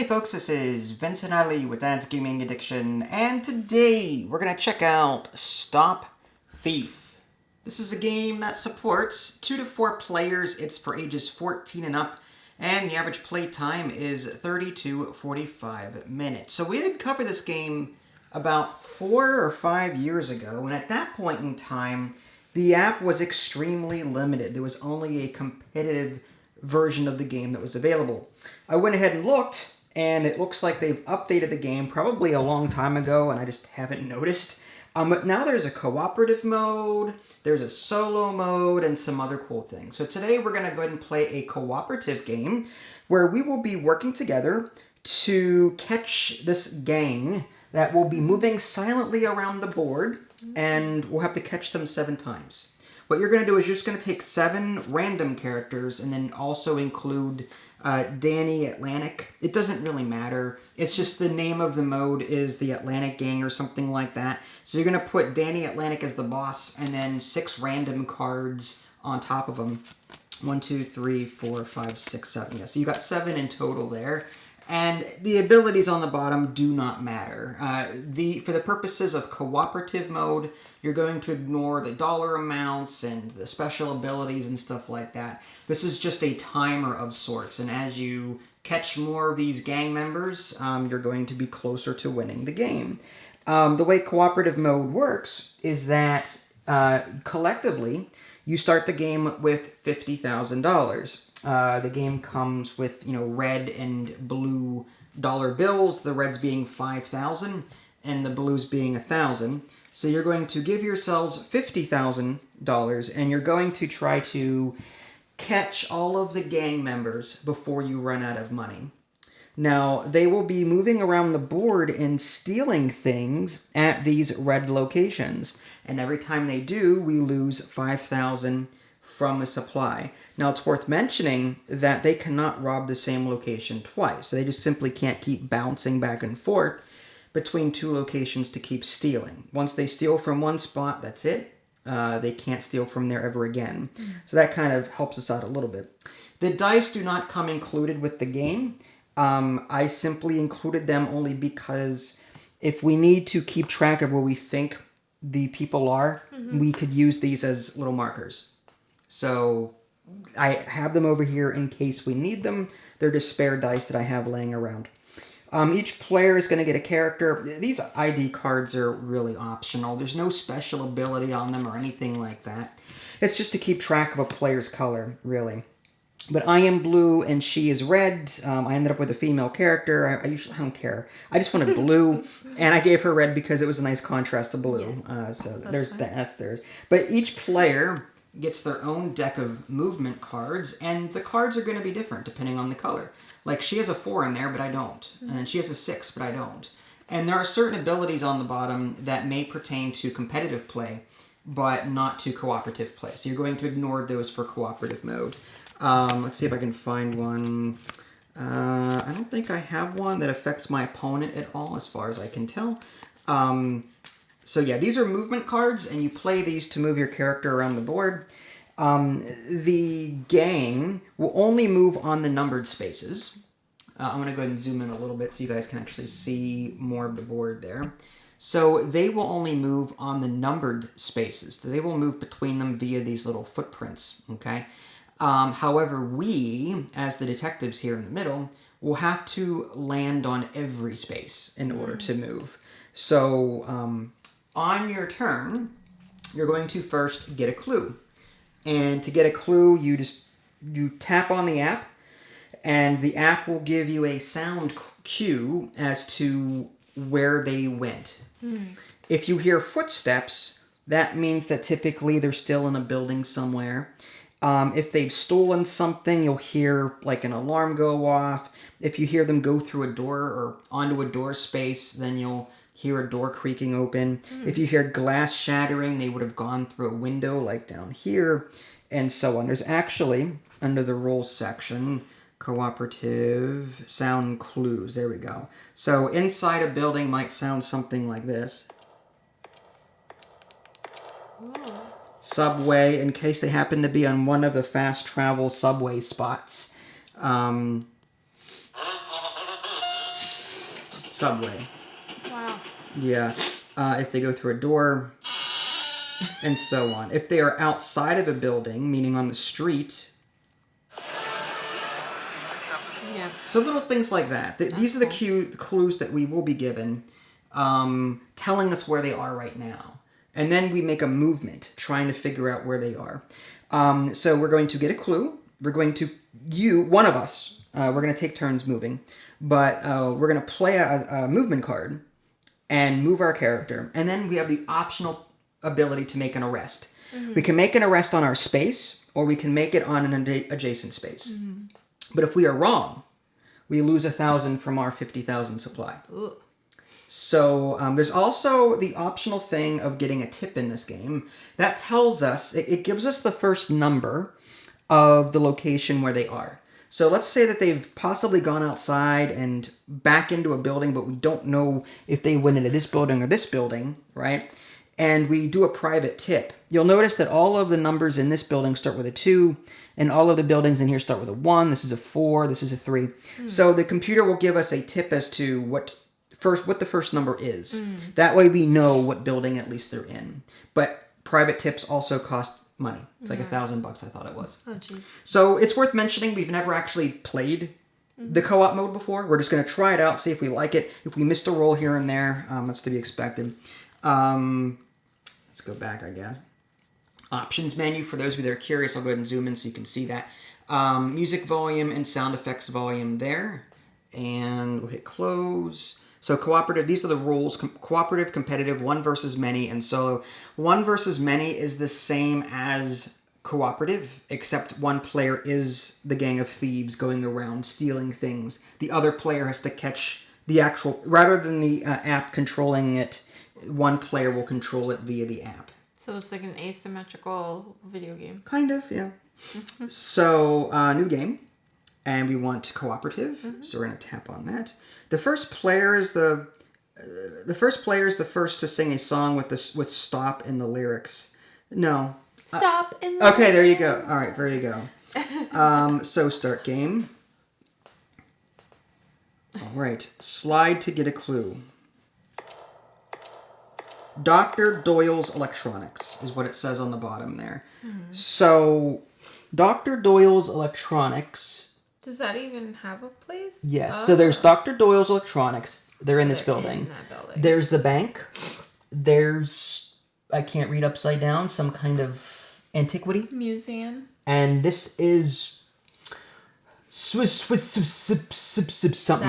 Hey folks, this is Vincent Ali with Dad's Gaming Addiction, and today we're going to check out Stop Thief. This is a game that supports 2 to 4 players. It's for ages 14 and up, and the average play time is 30 to 45 minutes. So we did cover this game about 4 or 5 years ago, and at that point in time, the app was extremely limited. There was only a competitive version of the game that was available. I went ahead and looked, and it looks like they've updated the game probably a long time ago, and I just haven't noticed. But now there's a cooperative mode, there's a solo mode, and some other cool things. So today we're going to go ahead and play a cooperative game where we will be working together to catch this gang that will be moving silently around the board, and we'll have to catch them 7 times. What you're going to do is you're just going to take 7 random characters and then also include Danny Atlantic. It doesn't really matter. It's just the name of the mode is the Atlantic Gang or something like that. So you're going to put Danny Atlantic as the boss and then 6 random cards on top of them. 1, 2, 3, 4, 5, 6, 7. Yeah, so you got 7 in total there. And the abilities on the bottom do not matter. For the purposes of cooperative mode, you're going to ignore the dollar amounts and the special abilities and stuff like that. This is just a timer of sorts, and as you catch more of these gang members, you're going to be closer to winning the game. The way cooperative mode works is that collectively, you start the game with $50,000. The game comes with, red and blue dollar bills, the reds being 5,000 and the blues being 1,000. So you're going to give yourselves $50,000 and you're going to try to catch all of the gang members before you run out of money. Now, they will be moving around the board and stealing things at these red locations. And every time they do, we lose 5,000 from the supply. Now, it's worth mentioning that they cannot rob the same location twice. So they just simply can't keep bouncing back and forth between 2 locations to keep stealing. Once they steal from one spot, that's it. They can't steal from there ever again. So that kind of helps us out a little bit. The dice do not come included with the game. I simply included them only because if we need to keep track of where we think the people are, we could use these as little markers. So I have them over here in case we need them. They're just spare dice that I have laying around. Each player is going to get a character. These ID cards are really optional. There's no special ability on them or anything like that. It's just to keep track of a player's color, really. But I am blue and she is red. I ended up with a female character. I usually don't care. I just wanted blue, and I gave her red because it was a nice contrast to blue. Yes, so that's theirs. But each player gets their own deck of movement cards, and the cards are going to be different depending on the color. Like, she has a 4 in there, but I don't. And she has a 6, but I don't. And there are certain abilities on the bottom that may pertain to competitive play, but not to cooperative play. So you're going to ignore those for cooperative mode. Let's see if I can find one. I don't think I have one that affects my opponent at all, as far as I can tell. So yeah, these are movement cards, and you play these to move your character around the board. The gang will only move on the numbered spaces. I'm going to go ahead and zoom in a little bit so you guys can actually see more of the board there. So they will only move on the numbered spaces. So they will move between them via these little footprints, okay? However, we, as the detectives here in the middle, will have to land on every space in order to move. So, on your turn, you're going to first get a clue. And to get a clue, you tap on the app, and the app will give you a sound cue as to where they went. If you hear footsteps, that means that typically they're still in a building somewhere. If they've stolen something, you'll hear like an alarm go off. If you hear them go through a door or onto a door space, then you'll hear a door creaking open. If you hear glass shattering, they would have gone through a window like down here, and so on. There's actually, under the rules section, cooperative sound clues. There we go. So inside a building might sound something like this. Ooh. Subway, in case they happen to be on one of the fast travel subway spots. subway. Wow. Yeah. If they go through a door, and so on. If they are outside of a building, meaning on the street. Yeah. So little things like that. These are the clues that we will be given, telling us where they are right now. And then we make a movement, trying to figure out where they are. So we're going to get a clue. We're going to, one of us, we're going to take turns moving. But we're going to play a movement card and move our character. And then we have the optional ability to make an arrest. Mm-hmm. We can make an arrest on our space, or we can make it on an adjacent space. Mm-hmm. But if we are wrong, we lose 1,000 from our 50,000 supply. Ooh. So there's also the optional thing of getting a tip in this game. That tells us, it gives us the first number of the location where they are. So let's say that they've possibly gone outside and back into a building, but we don't know if they went into this building or this building, right? And we do a private tip. You'll notice that all of the numbers in this building start with a 2, and all of the buildings in here start with a 1. This is a 4. This is a 3. So the computer will give us a tip as to what the first number is. That way we know what building at least they're in. But private tips also cost money. It's like $1,000, I thought it was. Oh, jeez. So it's worth mentioning we've never actually played the co-op mode before. We're just going to try it out, see if we like it. If we missed a roll here and there, that's to be expected. Let's go back, I guess. Options menu, for those of you that are curious, I'll go ahead and zoom in so you can see that. Music volume and sound effects volume there. And we'll hit close. So cooperative, these are the rules. Cooperative, competitive, one versus many, and solo. One versus many is the same as cooperative, except one player is the gang of thieves going around stealing things. The other player has to catch the actual, rather than the app controlling it, one player will control it via the app. So it's like an asymmetrical video game. Kind of, yeah. So, new game. And we want cooperative, so we're going to tap on that. The first player is the first to sing a song with stop in the lyrics. No. Stop in the Okay, there you go. All right, there you go. So start game. All right, slide to get a clue. Dr. Doyle's Electronics is what it says on the bottom there. So, Dr. Doyle's Electronics. Does that even have a place? Yes. Oh. So there's Dr. Doyle's Electronics. They're in this building. In that building. There's the bank. There's, I can't read upside down, some kind of antiquity. Museum. And this is something.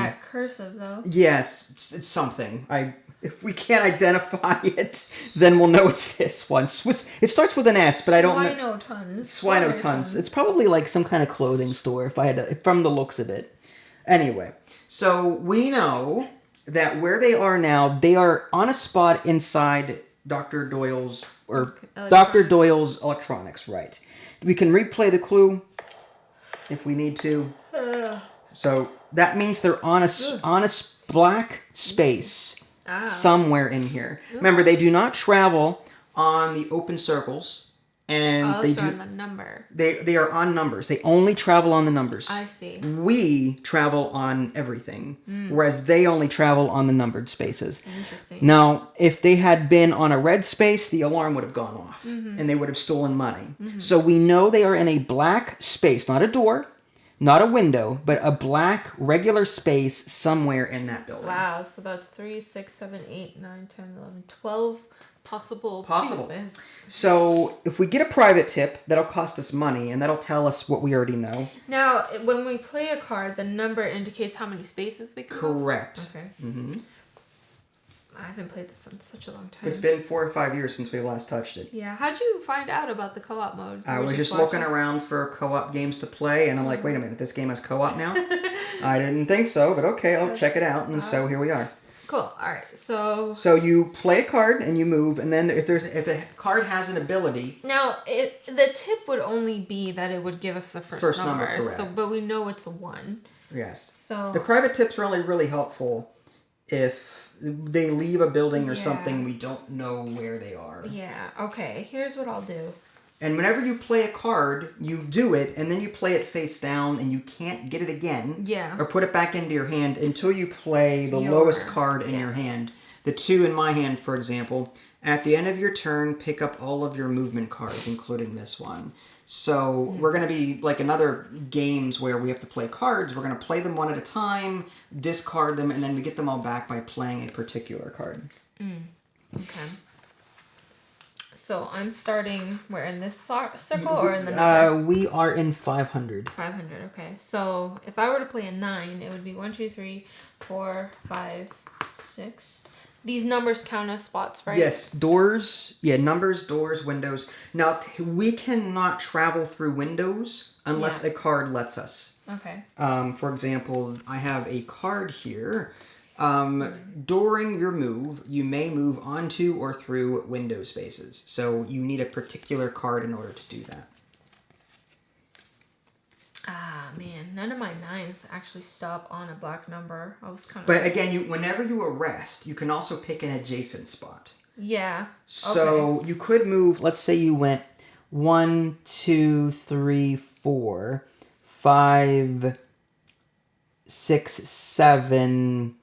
That cursive, though. Yes, it's something. If we can't identify it, then we'll know it's this one. It starts with an S, but I don't know. Swinotons. It's probably like some kind of clothing store, from the looks of it. Anyway, so we know that where they are now, they are on a spot inside Dr. Doyle's Electronics, right? We can replay the clue if we need to. So that means they're on a black space. Somewhere in here. Remember, they do not travel on the open circles, and they do on the number. They are on numbers. They only travel on the numbers. I see. We travel on everything, whereas they only travel on the numbered spaces. Interesting. Now, if they had been on a red space, the alarm would have gone off, and they would have stolen money. So we know they are in a black space, not a door. Not a window, but a black regular space somewhere in that building. Wow, so that's 3, 6, 7, 8, 9, 10, 11, 12 possible. Pieces. So if we get a private tip, that'll cost us money, and that'll tell us what we already know. Now, when we play a card, the number indicates how many spaces we can Correct. Okay. I haven't played this in such a long time. It's been 4 or 5 years since we last touched it. Yeah. How'd you find out about the co-op mode? I was just looking around for co-op games to play, and I'm like, wait a minute, this game has co-op now? I didn't think so, but okay, I'll check it out, and so here we are. Cool. All right. So you play a card and you move, and then if a card has an ability. Now the tip would only be that it would give us the first number. Correct. So, but we know it's a 1. Yes. So the private tips are only really helpful if they leave a building or something, we don't know where they are. Yeah. Okay. Here's what I'll do. And whenever you play a card, you do it, and then you play it face down, and you can't get it again. Yeah. Or put it back into your hand until you play the lowest card in your hand. The 2 in my hand, for example. At the end of your turn, pick up all of your movement cards, including this one. So we're going to be like in other games where we have to play cards. We're going to play them one at a time, discard them, and then we get them all back by playing a particular card. Okay. So I'm starting, we're in this circle or in the number? We are in 500. 500, okay. So if I were to play a 9, it would be 1, 2, 3, 4, 5, 6. These numbers count as spots, right? Yes, doors. Yeah, numbers, doors, windows. Now, we cannot travel through windows unless a card lets us. Okay. For example, I have a card here. During your move, you may move onto or through window spaces. So you need a particular card in order to do that. Ah, man. None of my 9s actually stop on a black number. I was kind of... But again, whenever you arrest, you can also pick an adjacent spot. Yeah. So you could move, let's say you went 1, 2, 3, 4, 5, 6, 7...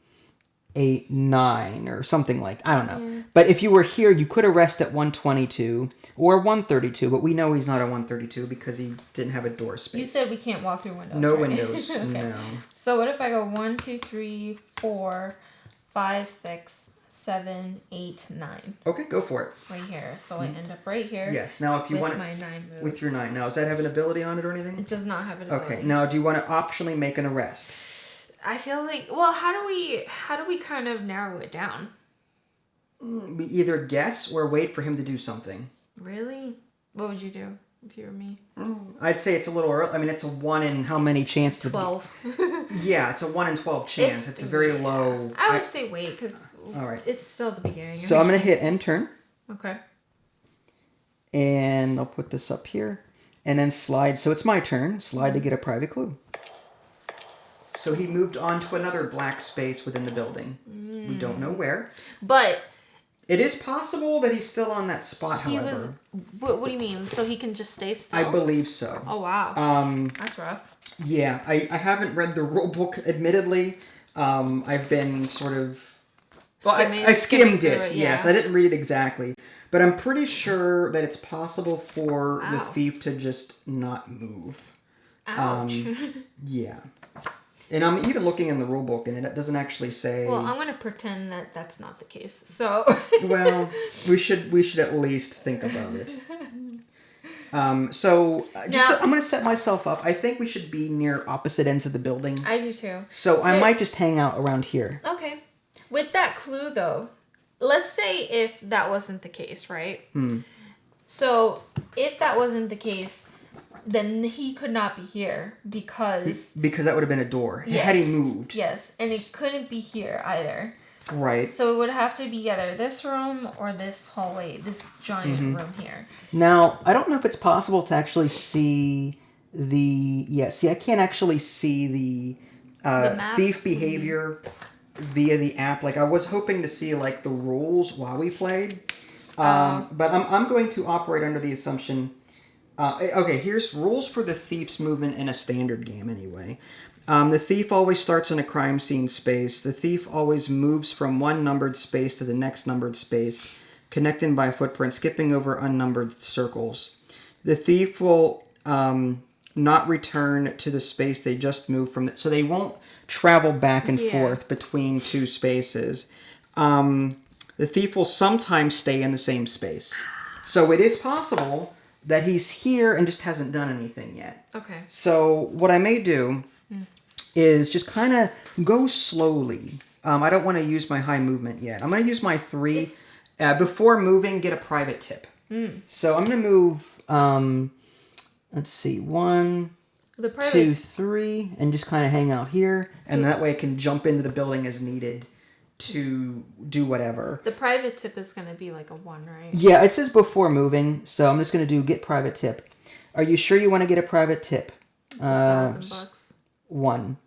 8, 9, or something like I don't know. Yeah. But if you were here, you could arrest at 122 or 132. But we know he's not at 132 because he didn't have a door space. You said we can't walk through windows. No right? windows. Okay. No. So what if I go 1, 2, 3, 4, 5, 6, 7, 8, 9? Okay, go for it. Right here. So I end up right here. Yes. Now, if you want my 9 move. With your 9. Now, does that have an ability on it or anything? It does not have an ability. Okay. Now, do you want to optionally make an arrest? I feel like, well, how do we kind of narrow it down? We either guess or wait for him to do something. Really? What would you do if you were me? I'd say it's a little early. I mean, it's a 1 in how many chances? 12. Yeah, it's a 1 in 12 chance. It's a very low. I would say wait because it's still the beginning. So I'm going to hit end turn. Okay. And I'll put this up here. And then slide. So it's my turn. Slide to get a private clue. So he moved on to another black space within the building. We don't know where. But it is possible that he's still on that spot, however. What do you mean? So he can just stay still? I believe so. Oh, wow. That's rough. Yeah, I haven't read the rule book, admittedly. I've been sort of... Well, I skimmed it, yes. I didn't read it exactly. But I'm pretty sure that it's possible for the thief to just not move. Ouch. Yeah. And I'm even looking in the rule book, and it doesn't actually say... Well, I'm going to pretend that that's not the case, so... Well, we should at least think about it. I'm going to set myself up. I think we should be near opposite ends of the building. I do too. So I might just hang out around here. Okay. With that clue, though, let's say if that wasn't the case, right? So if that wasn't the case... then he could not be here because that would have been a door. Yes, had he moved. Yes, and it couldn't be here either. Right. So it would have to be either this room or this hallway, this giant room here. Now, I don't know if it's possible to actually see the... Yeah, see, I can't actually see the thief behavior via the app. Like, I was hoping to see, like, the rules while we played. But I'm going to operate under the assumption... okay, here's rules for the thief's movement in a standard game anyway. The thief always starts in a crime scene space. The thief always moves from one numbered space to the next numbered space, connecting by footprint, skipping over unnumbered circles. The thief will not return to the space they just moved from. So they won't travel back and forth between two spaces. The thief will sometimes stay in the same space. So it is possible... that he's here and just hasn't done anything yet. Okay. So what I may do is just kind of go slowly. I don't want to use my high movement yet. I'm going to use my 3. Before moving, get a private tip. So I'm going to move, let's see, 1, 2, 3, and just kind of hang out here. And that way I can jump into the building as needed to do whatever. The private tip is going to be like a 1, right? Yeah, it says before moving, so I'm just going to do get private tip. Are you sure you want to get a private tip? It's $1,000. 1.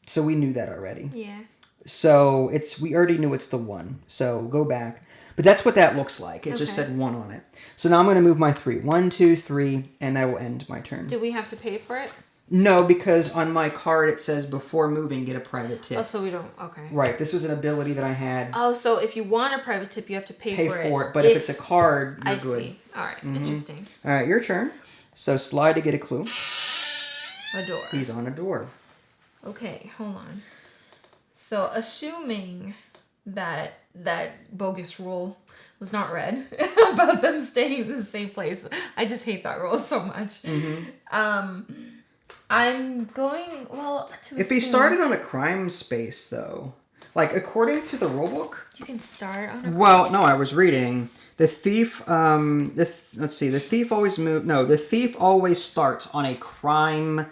So we knew that already. Yeah. So we already knew it's the 1. So go back. But that's what that looks like. It just Okay. said 1 on it. So now I'm going to move my 3. 1, 2, 3, and I will end my turn. Do we have to pay for it? No, because on my card it says before moving, get a private tip. Oh, so we don't. Okay. Right. This was an ability that I had. Oh, so if you want a private tip, you have to pay for it. But if it's a card, you're I good. see. All right. Interesting. All right, your turn. So slide to get a clue. A door. He's on a door. Okay, hold on. So assuming that bogus rule was not read about them staying in the same place. I just hate that rule so much. I'm going, well, If he started on a crime space, though, like according to the rulebook. You can start on a Well, no, I was reading. The thief, let's see, the thief always the thief always starts on a crime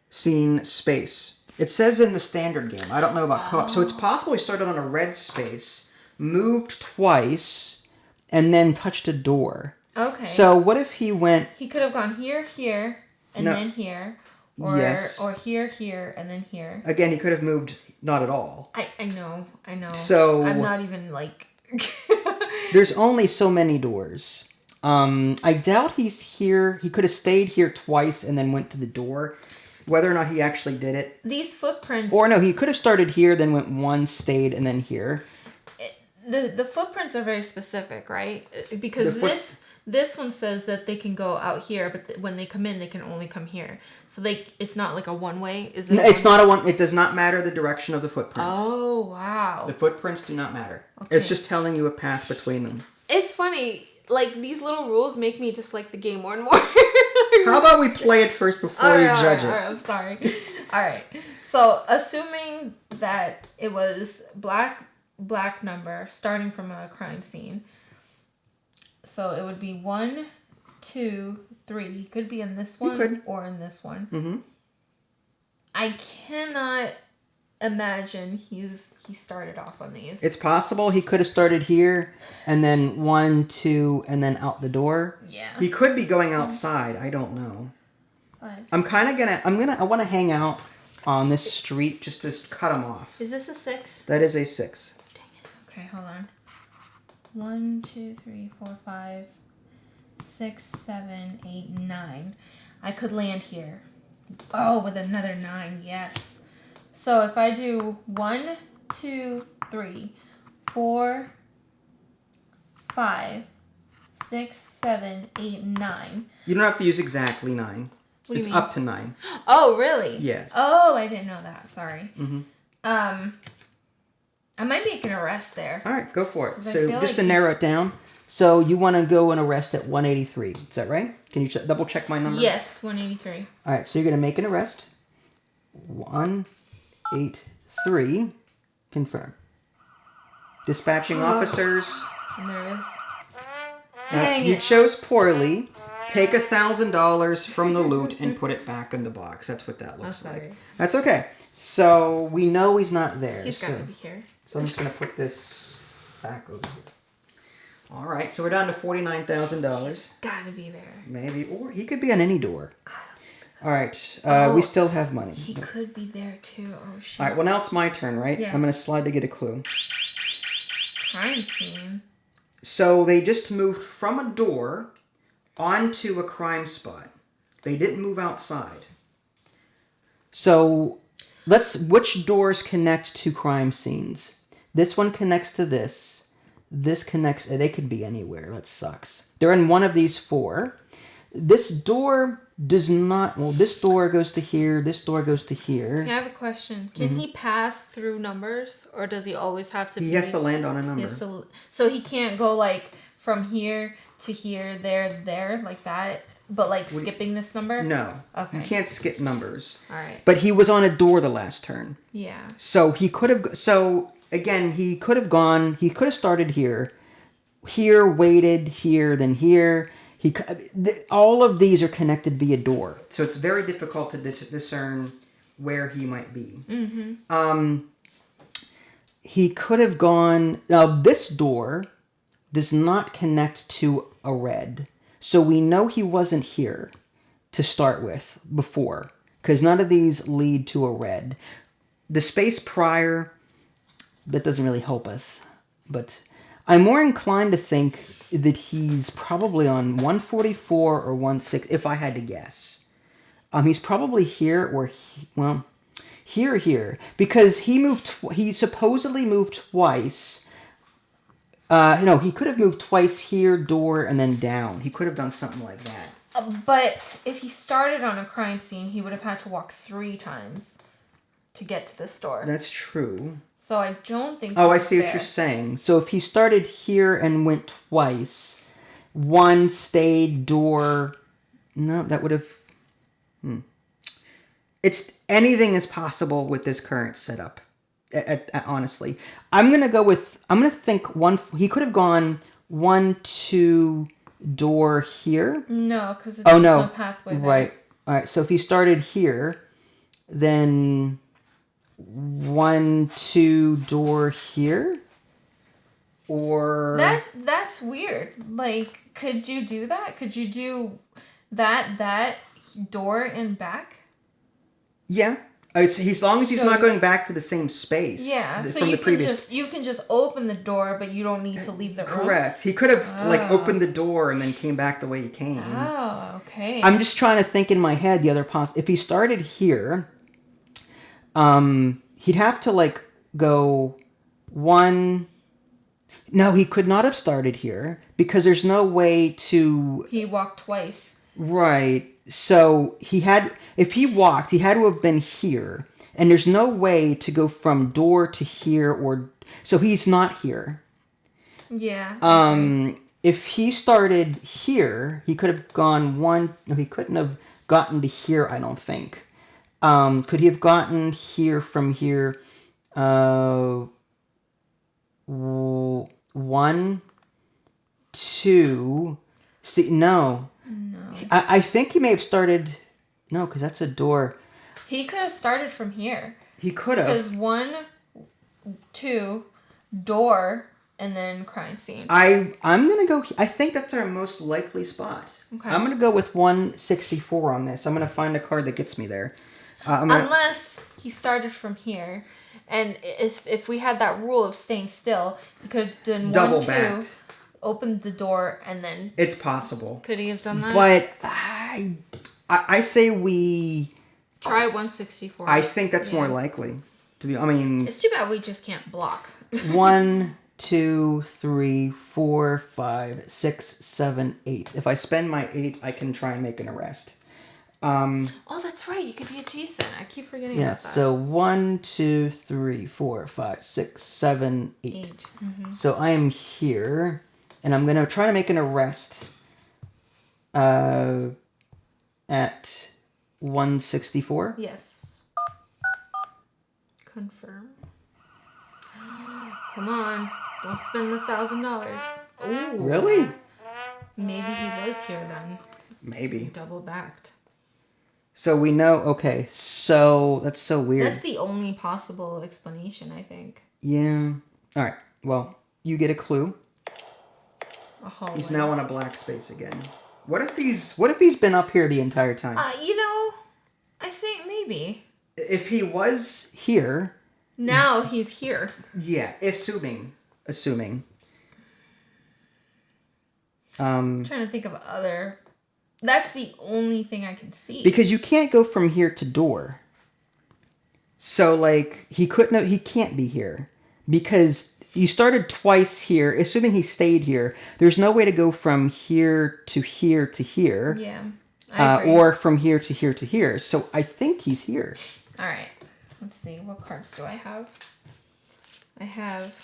scene space. It says in the standard game. I don't know about co-op. So it's possible he started on a red space, moved twice, and then touched a door. Okay. So what if he went... He could have gone here, here, and then here. Or, yes. Or here, here, and then here. Again, he could have moved not at all. I know. So... I'm not even, like... There's only so many doors. I doubt he's here. He could have stayed here twice and then went to the door. Whether or not he actually did it. These footprints... Or no, he could have started here, then went one, stayed, and then here. The footprints are very specific, right? Because this one says that they can go out here, but when they come in, they can only come here. So it's not like a one-way? Is it? No, it's not a one. It does not matter the direction of the footprints. Oh, wow. The footprints do not matter. Okay. It's just telling you a path between them. It's funny. Like, these little rules make me just like the game more and more. How about we play it first before you judge it? All right, I'm sorry. All right. So, assuming that it was black number starting from a crime scene. So, it would be 1, 2, 3. He could be in this one or in this one. Mm-hmm. I cannot imagine he started off on these. It's possible he could have started here and then 1, 2, and then out the door. Yeah. He could be going outside. I don't know. 5, I want to hang out on this street just to cut him off. Is this a 6? That is a 6. Dang it. Okay, hold on. 1, 2, 3, 4, 5, 6, 7, 8, 9. I could land here. Oh, with another 9. Yes. So if I do 1, 2, 3, 4, 5, 6, 7, 8, 9. You don't have to use exactly 9. What do you it's mean? up to 9. Oh, really? Yes. Oh, I didn't know that. Sorry. Mm-hmm. I might make an arrest there. All right, go for it. So feel just like to narrow it down, so you want to go and arrest at 183. Is that right? Can you double check my number? Yes, 183. All right, so you're going to make an arrest. 183. Confirm. Dispatching officers. I'm nervous. Dang You it. chose poorly. Take $1,000 from the loot and put it back in the box. That's what that looks like. sorry. That's okay. So we know he's not there. He's got to be here. So I'm just going to put this back over here. All right, so we're down to $49,000. Got to be there. Maybe, or he could be on any door. I don't think so. All right, Oh, we still have money. He could be there too. Oh, shit. All right, well now it's my turn, right? Yeah. I'm going to slide to get a clue. Crime scene. So they just moved from a door onto a crime spot. They didn't move outside. So which doors connect to crime scenes? This one connects to this. This connects, they could be anywhere. That sucks. They're in one of these 4. This door does not, well, this door goes to here. This door goes to here. I have a question. Can he pass through numbers, or does he always have to He has to land on a number. So he can't go like from here to here, there, like that, but like skipping this number? No. Okay. You can't skip numbers. All right. But he was on a door the last turn. Yeah. So he could have, again, he could have started here, waited here, then here. All of these are connected via door. So it's very difficult to discern where he might be. Mm-hmm. He could have gone, now this door does not connect to a red. So we know he wasn't here to start with before, because none of these lead to a red. The space prior, that doesn't really help us. But I'm more inclined to think that he's probably on 144 or 160, if I had to guess. He's probably here or, here. Because he supposedly moved twice. He could have moved twice here, door, and then down. He could have done something like that. But if he started on a crime scene, he would have had to walk 3 times to get to the store. That's true. So I don't think. Oh, I see what you're saying. So if he started here and went twice, one stayed, door. No, that would have. It's anything is possible with this current setup. Honestly, I'm gonna think one. He could have gone 1, 2, door here. No, because it's no pathway there. Right. All right. So if he started here, then 1, 2, door here, or that's weird. Like, could you do that? Could you do that door and back? Yeah. As long as he's not going back to the same space. Yeah. So from the previous. You can just open the door, but you don't need to leave the room. Correct. He could have opened the door and then came back the way he came. Oh, okay. I'm just trying to think in my head the other if he started here, he'd have to go 1. No, he could not have started here because there's no way to. He walked twice. Right. So if he walked, he had to have been here, and there's no way to go from door to here so he's not here. Yeah. If he started here, he could have gone 1. No, he couldn't have gotten to here, I don't think. Could he have gotten here from here? 1, 2. See, no. No. I think he may have started. No, because that's a door. He could have started from here. He could have. Because 1, 2, door, and then crime scene. I'm gonna go. I think that's our most likely spot. Okay. I'm gonna go with 164 on this. I'm gonna find a card that gets me there. Unless he started from here, and if we had that rule of staying still, he could have done double 1, 2, backed. opened the door, and then. It's possible. Could he have done that? But I say we try 164. I think that's more likely. It's too bad we just can't block. 1, 2, 3, 4, 5, 6, 7, 8. If I spend my 8, I can try and make an arrest. Oh, that's right. You could be adjacent. I keep forgetting about that. So 1, 2, 3, 4, 5, 6, 7, 8. 8. Mm-hmm. So I am here, and I'm gonna try to make an arrest. At 164. Yes. Confirm. Come on, don't spend the $1,000. Oh. Really? Maybe he was here then. Maybe. Double backed. So we know. Okay. So that's so weird. That's the only possible explanation, I think. Yeah. All right. Well, you get a clue. A hallway. He's now on a black space again. What if he's been up here the entire time? I think maybe. If he was here. Now he's here. Yeah, assuming. I'm trying to think of other. That's the only thing I can see. Because you can't go from here to door. So he can't be here because he started twice here. Assuming he stayed here, there's no way to go from here to here to here. Yeah. I agree. Or from here to here to here. So I think he's here. All right. Let's see. What cards do I have? I have.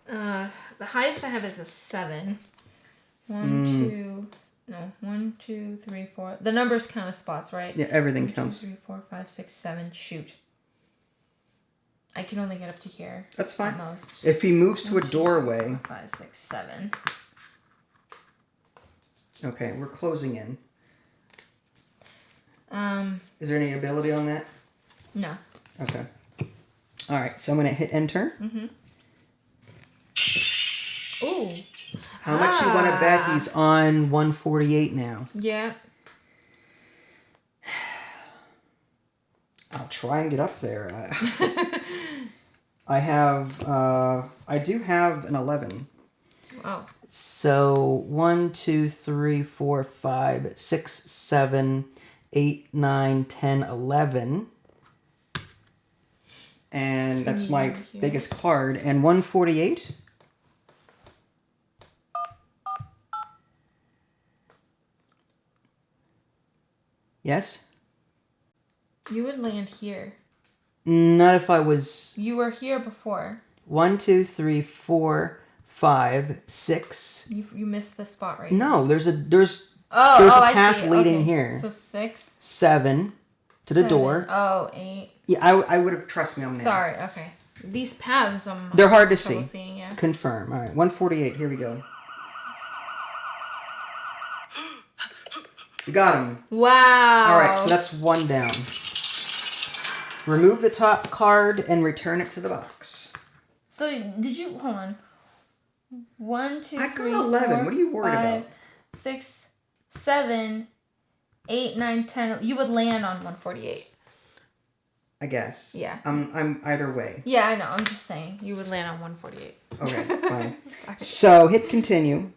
The highest I have is a 7. 1, 2, 3, 4. The numbers count as spots, right? Yeah, everything 1, counts. 2, 3, 4, 5, 6, 7. Shoot. I can only get up to here. That's fine. At most. If he moves to a 1, 2, doorway. 3, 4, 5, 6, 7. Okay, we're closing in. Is there any ability on that? No. Okay. All right, so I'm gonna hit enter. Mm-hmm. Ooh. How much you want to bet he's on 148 now? Yeah. I'll try and get up there. I do have an 11. Oh. So 1, 2, 3, 4, 5, 6, 7, 8, 9, 10, 11. And that's my biggest card. And 148. Yes? You would land here. Not if I was... You were here before. 1, 2, 3, 4, 5, 6. You missed the spot right No, here. there's a path leading okay. here. So 6. 7 to the door. Oh, 8. Yeah, I would have, trust me, I'm there. Sorry, okay. These paths, they're hard to see. Seeing, yeah. Confirm. All right, 148, here we go. You got him. Wow. All right, so that's 1 down. Remove the top card and return it to the box. So, did you, hold on. 1, 2, 3, I got 11. 4, What are you worried 5, about? 6, 7, 8, 9, 10. You would land on 148. I guess. Yeah. I'm either way. Yeah, I know. I'm just saying. You would land on 148. Okay, fine. So, hit continue.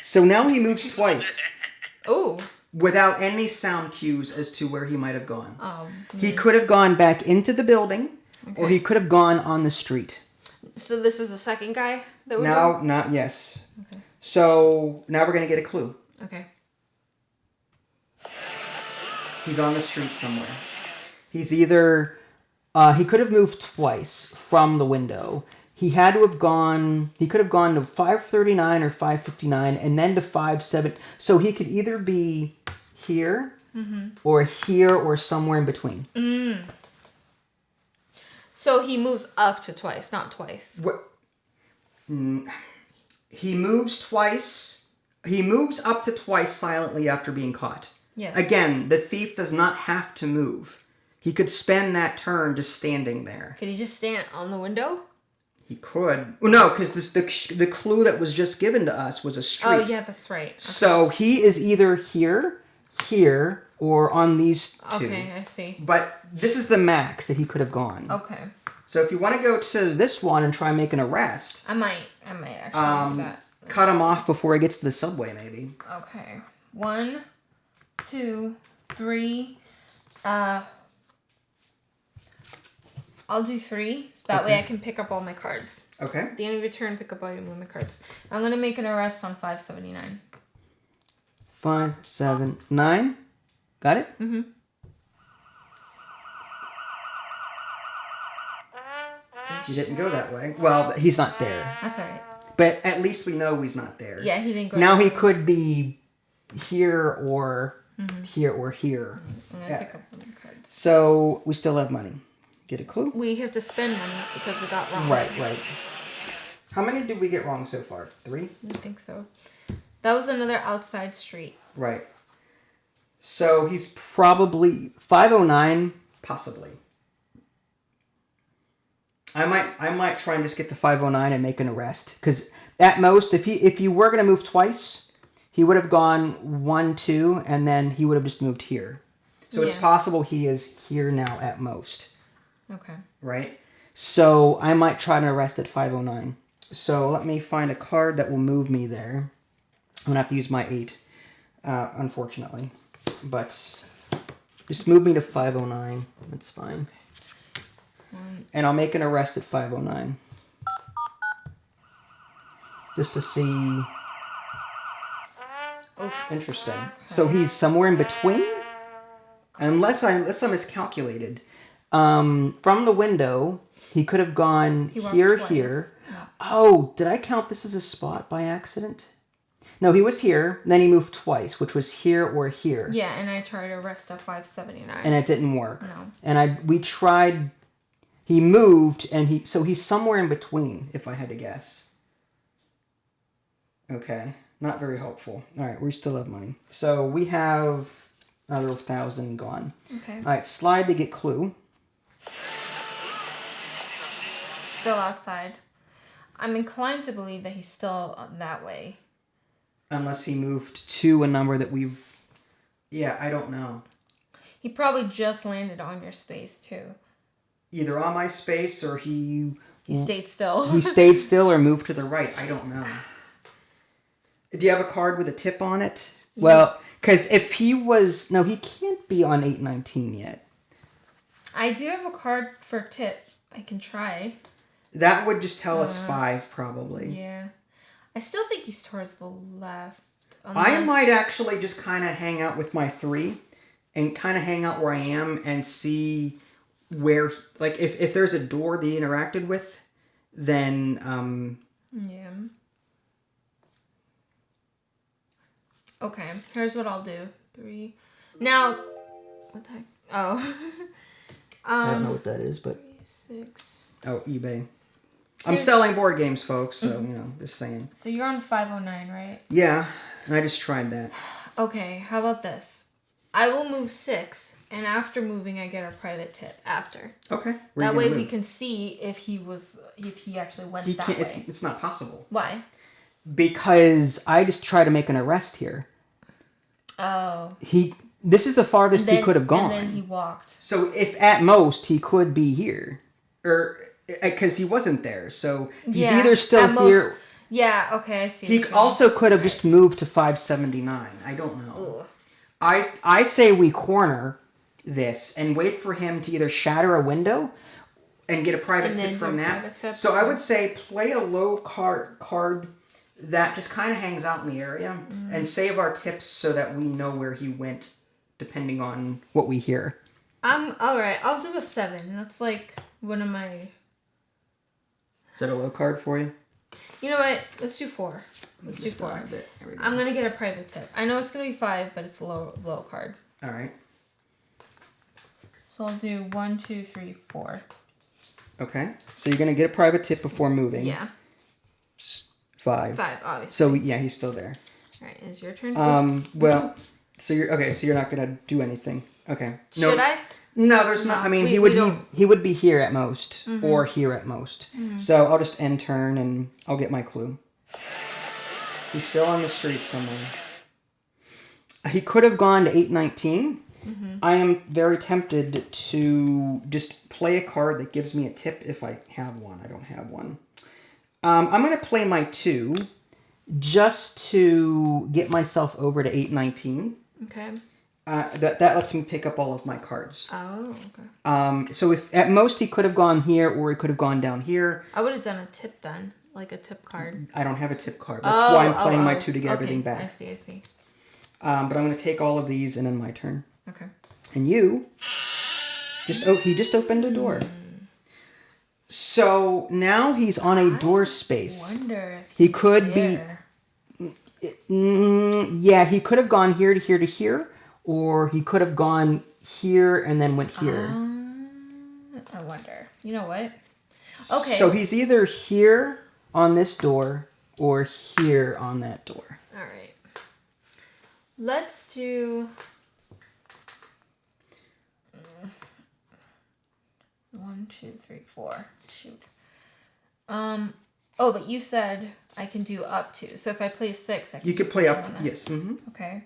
So now he moves twice. Oh. Without any sound cues as to where he might have gone. He Mm. could have gone back into the building, or he could have gone on the street. So this is the second guy that we Now, not, yes. Okay. So, now we're going to get a clue. Okay. He's on the street somewhere. He's either, he could have moved twice from the window. He had to have gone, he could have gone to 539 or 559 and then to 57. So he could either be here or here or somewhere in between. Mm. So he moves up to twice, not twice. What? He moves twice. He moves up to twice silently after being caught. Yes. Again, the thief does not have to move. He could spend that turn just standing there. Could he just stand on the window? He could. Well, no, because the clue that was just given to us was a street. Oh, yeah, that's right. Okay. So he is either here, here, or on these two. Okay, I see. But this is the max that he could have gone. Okay. So if you want to go to this one and try and make an arrest... I might actually do that. Cut him off before he gets to the subway, maybe. Okay. 1, 2, 3. I'll do 3. That way I can pick up all my cards. Okay. At the end of your turn, pick up all your movement cards. I'm going to make an arrest on 579. 5, 7, 9. Got it? Mm-hmm. He didn't go that way. Well, he's not there. That's all right. But at least we know he's not there. Yeah, he didn't go. Now he could be here or here or here. I'm going to pick up all my cards. So we still have money. Get a clue? We have to spend money because we got wrong. Right. How many did we get wrong so far? 3? I think so. That was another outside street. Right. So he's probably 509, possibly. I might try and just get the 509 and make an arrest, because at most, if you were gonna move twice, he would have gone 1, 2, and then he would have just moved here. So it's possible he is here now at most. Okay. Right. So I might try an arrest at 509. So let me find a card that will move me there. I'm gonna have to use my 8, unfortunately. But just move me to 509. That's fine. And I'll make an arrest at 509. Just to see. Oof. Interesting. Okay. So he's somewhere in between? Unless I miscalculated. From the window, he could have gone here. Yeah. Oh, did I count this as a spot by accident? No, he was here. Then he moved twice, which was here or here. Yeah, and I tried to arrest at 579. And it didn't work. No. And we tried. He moved, and so he's somewhere in between, if I had to guess. Okay, not very helpful. All right, we still have money. So we have another 1,000 gone. Okay. All right, slide to get clue. Still outside. I'm inclined to believe that he's still that way. Unless he moved to a number that we've... Yeah, I don't know. He probably just landed on your space, too. either on my space or he stayed still. he stayed still or moved to the right. I don't know. Do you have a card with a tip on it? Yeah. Well, because if he was... No, he can't be on 819 yet. I do have a card for tip. I can try. That would just tell us 5, probably. Yeah. I still think he's towards the left. I might actually just kind of hang out with my 3 and kind of hang out where I am and see where... Like, if there's a door they interacted with, then... Yeah. Okay, here's what I'll do. 3. Now... What the heck? Oh. I don't know what that is, but... 3, 6... Oh, eBay. I'm selling board games, folks, so, you know, just saying. So you're on 509, right? Yeah, and I just tried that. Okay, how about this? I will move 6, and after moving, I get a private tip after. Okay. That way we can see if he actually went that way. It's not possible. Why? Because I just try to make an arrest here. Oh. This is the farthest he could have gone. And then he walked. So if at most he could be here, or because he wasn't there, so he's either still here. Yeah. Okay, I see. He also could have just moved to 579. I don't know. Ugh. I say we corner this and wait for him to either shatter a window and get a private tip from that. So I would say play a low card that just kind of hangs out in the area and save our tips so that we know where he went depending on what we hear. All right. I'll do a 7. That's like one of my... Is that a low card for you? You know what? Let's do 4. Let's do 4. I'm going to get a private tip. I know it's going to be 5, but it's a low card. All right. So I'll do 1, 2, 3, 4. Okay. So you're going to get a private tip before moving. Yeah. 5. 5, obviously. So, yeah, he's still there. All right. Is your turn, please? Well, so you're not going to do anything. Okay. Should I? No, there's not. I mean, he would be here at most, or here at most. So I'll just end turn, and I'll get my clue. He's still on the street somewhere. He could have gone to 819. I am very tempted to just play a card that gives me a tip if I have one. I don't have one. I'm going to play my 2 just to get myself over to 819. Okay. That lets me pick up all of my cards. Oh, okay. So if at most he could have gone here or he could have gone down here. I would have done a tip then, like a tip card. I don't have a tip card. That's why I'm playing my 2 to get everything back. I see. But I'm going to take all of these and then my turn. Okay. And you he just opened a door. So now he's on a door space. I wonder if he could be. Yeah, he could have gone here to here to here. Or he could have gone here and then went here. I wonder. You know what? Okay. So he's either here on this door or here on that door. All right. Let's do... 1, 2, 3, 4. Shoot. Oh, but you said I can do up to. So if I play 6, I can... You could play up. Yes. Okay.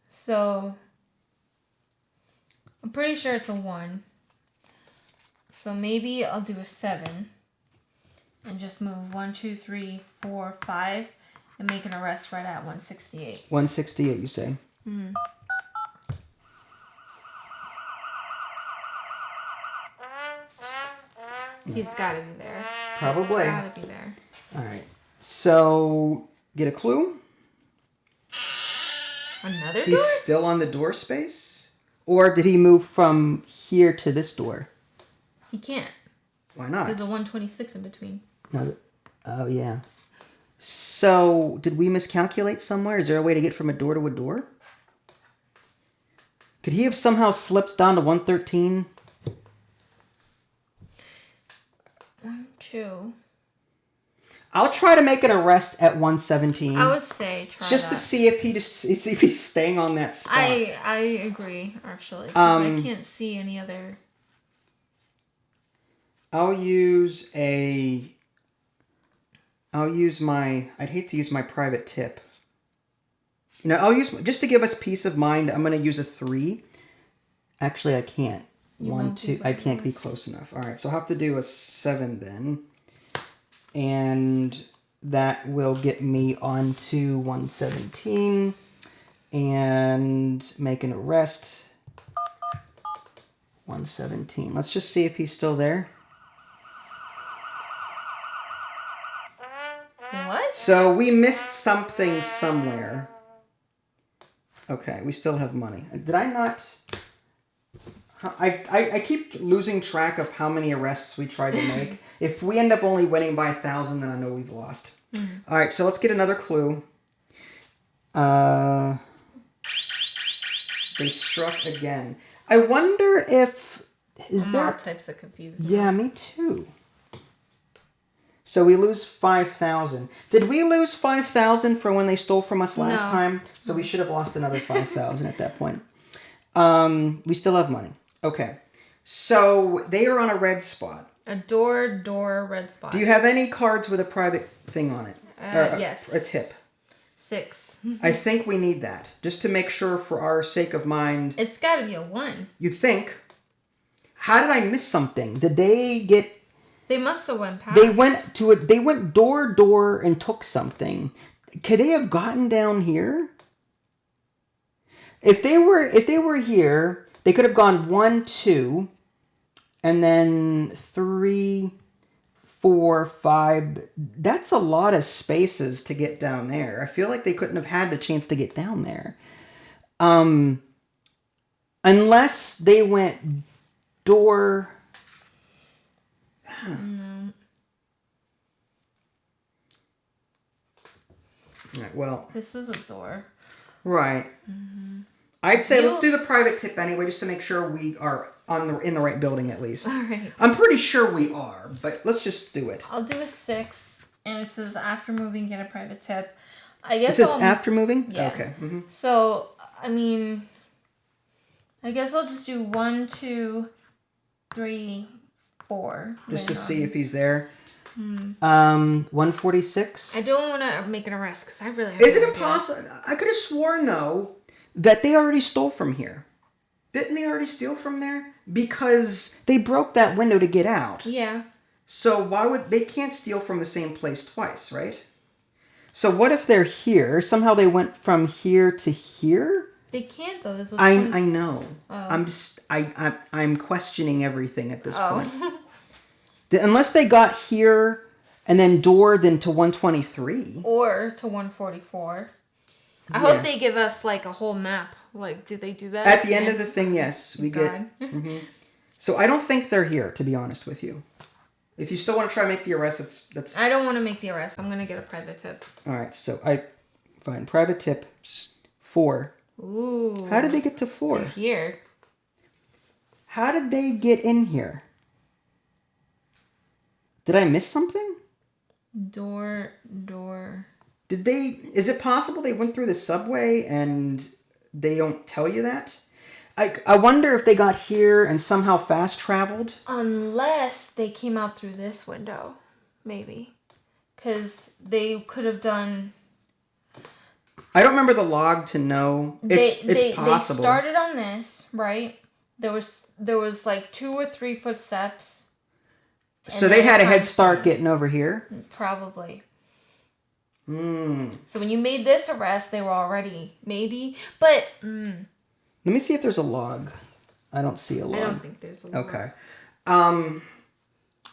So... I'm pretty sure it's a 1. So maybe I'll do a 7. And just move 1, 2, 3, 4, 5. And make an arrest right at 168. 168, you say? He's got to be there. Probably. He's got to be there. All right. So, get a clue? Another door? He's still on the door space? Or did he move from here to this door? He can't. Why not? There's a 126 in between. No. Oh, yeah. So, did we miscalculate somewhere? Is there a way to get from a door to a door? Could he have somehow slipped down to 113? 1, 2. I'll try to make an arrest at 117. I would say try just that. To see if he's staying on that spot. I agree, actually. I can't see any other... I'd hate to use my private tip. I'll use, just to give us peace of mind, I'm going to use a 3. Actually, I can't. 1, 2. I can't be close enough. All right, so I'll have to do a 7 then. And that will get me on to 117 and make an arrest. 117. Let's just see if he's still there. What? So we missed something somewhere. Okay, we still have money. Did I not... I keep losing track of how many arrests we tried to make. If we end up only winning by 1,000, then I know we've lost. Mm-hmm. All right, so let's get another clue. They struck again. I wonder if... I'm all types of confused. Yeah, me too. So we lose 5,000. Did we lose 5,000 for when they stole from us last time? So we should have lost another 5,000 at that point. We still have money. Okay. So they are on a red spot. A door red spot. Do you have any cards with a private thing on it? Yes. A tip. 6. I think we need that. Just to make sure for our sake of mind. It's got to be a 1. You'd think. How did I miss something? Did they get... They must have went past. They went door to door and took something. Could they have gotten down here? If they were here, they could have gone 1, 2, and then 3, 4, 5. That's a lot of spaces to get down there. I feel like they couldn't have had the chance to get down there. Unless they went door... No. Right, well... This is a door. Right. Mm-hmm. I'd say let's do the private tip anyway, just to make sure we are in the right building at least. All right. I'm pretty sure we are, but let's just do it. I'll do a 6, and it says after moving, get a private tip. I guess it says after moving? Yeah. Okay. Mm-hmm. So, I mean, I guess I'll just do 1, 2, 3, 4. Just to see if he's there. 146. I don't want to make an arrest because I really have Is it impossible? I could have sworn though that they already stole from here. Didn't they already steal from there? Because they broke that window to get out. Yeah. So why would they can't steal from the same place twice, right? So what if they're here? Somehow they went from here to here? They can't though. I know. Oh. I'm questioning everything at this point. Unless they got here and then door then to 123. Or to 144. I hope they give us like a whole map. Like, did they do that? At the end of the thing, yes. We God. get... Mm-hmm. So I don't think they're here, to be honest with you. If you still want to try to make the arrest, that's... I don't want to make the arrest. I'm going to get a private tip. All right, so fine. Private tip, 4. Ooh. How did they get to 4? They're here. How did they get in here? Did I miss something? Door. Did they... Is it possible they went through the subway and they don't tell you that? I wonder if they got here and somehow fast traveled. Unless they came out through this window. Maybe. Because they could have done... I don't remember the log to know. It's possible. They started on this, right? There was like 2 or 3 footsteps. So they had a head start getting over here? Probably. Hmm. So when you made this arrest, they were already... Maybe. But... Let me see if there's a log. I don't see a log. I don't think there's a log. Okay. All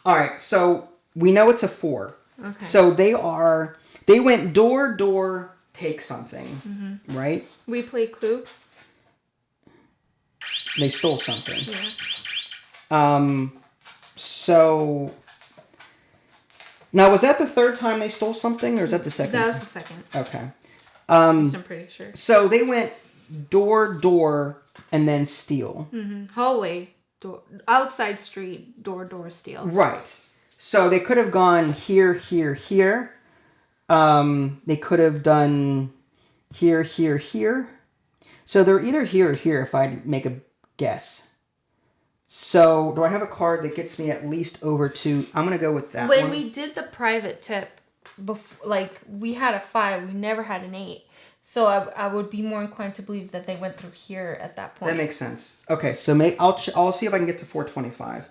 right, so we know it's a 4. Okay. So they went door, take something, right? We play Clue. They stole something. Yeah. So now was that the 3rd time they stole something, or is that the 2nd? That was the 2nd. Okay. I'm pretty sure. So they went door, and then steal. Hallway, door, outside street, door, steal. Right. So they could have gone here. They could have done here. So they're either here or here if I make a guess. So do I have a card that gets me at least over to... I'm going to go with that When one. we did the private tip, we had a 5. We never had an 8. So I would be more inclined to believe that they went through here at that point. That makes sense. Okay, so I'll see if I can get to 425.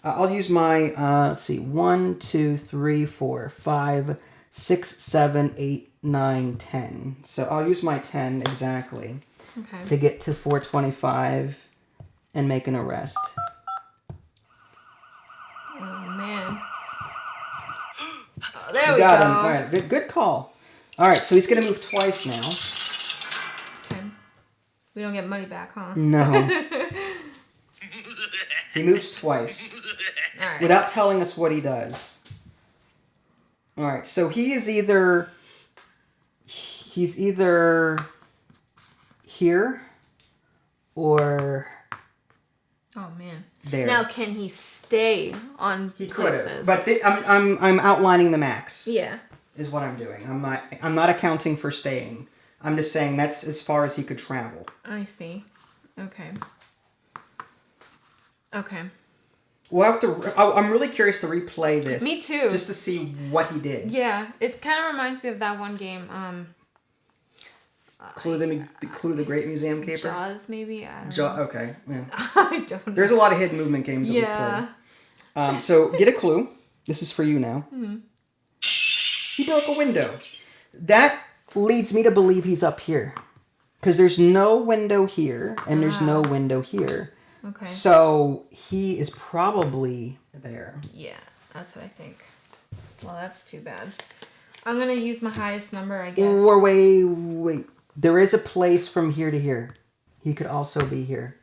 I'll use my, let's see, 1, 2, 3, 4, 5, 6, 7, 8, 9, 10. So I'll use my 10 exactly to get to 425 and make an arrest. Oh, man. Oh, there we Got go. him. All right, good call. All right, so he's going to move twice now. Okay. We don't get money back, huh? No. He moves twice. All right. Without telling us what he does. All right, so he's either here or Oh man. there. Now, can he stay on He could places? have, but I'm outlining the max. Yeah. Is what I'm doing. I'm not accounting for staying. I'm just saying that's as far as he could travel. I see. Okay. Okay. We'll have to. I'm really curious to replay this. Me too. Just to see what he did. Yeah, it kind of reminds me of that one game. Clue the Great Museum Caper. Jaws, maybe. I don't know. Okay. Yeah. I don't know. There's a lot of hidden movement games that we play. So get a clue. This is for you now. Mm-hmm. He broke a window. That leads me to believe he's up here. Because there's no window here, and there's no window here. Okay. So he is probably there. Yeah, that's what I think. Well, that's too bad. I'm going to use my highest number, I guess. Or wait. There is a place from here to here. He could also be here.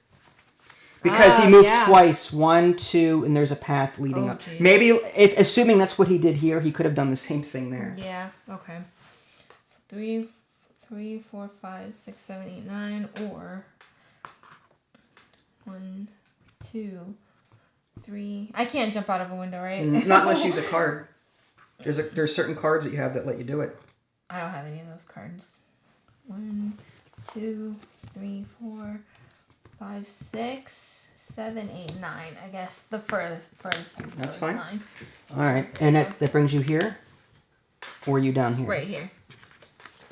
Because he moved twice. 1, 2, and there's a path leading up. Geez. Maybe, assuming that's what he did here, he could have done the same thing there. Yeah, okay. So 3, 4, 5, 6, 7, 8, 9, or 1, 2, 3. I can't jump out of a window, right? Not unless you use a card. There's certain cards that you have that let you do it. I don't have any of those cards. 1, 2, 3, 4, 5, 6, 7, 8, 9. I guess the furthest. That's fine. 9. All right, and that brings you here, or are you down here? Right here.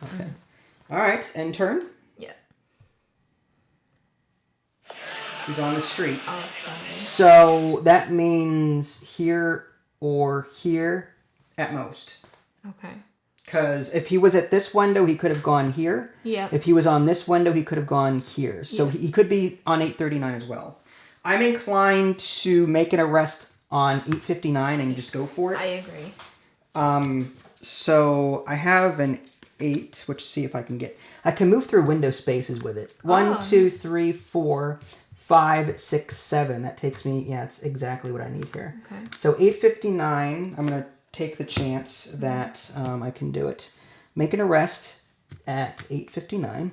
Okay. All right, and turn. Yeah. He's on the street. Oh, sorry. So that means here or here at most. Okay. Because if he was at this window, he could have gone here. Yeah. If he was on this window, he could have gone here. So he could be on 839 as well. I'm inclined to make an arrest on 859 and just go for it. I agree. So I have an 8, which see if I can get. I can move through window spaces with it. 1, 2, 3, 4, 5, 6, 7. That takes me. Yeah, it's exactly what I need here. Okay. So 859. I'm gonna take the chance that I can do it. Make an arrest at 8:59.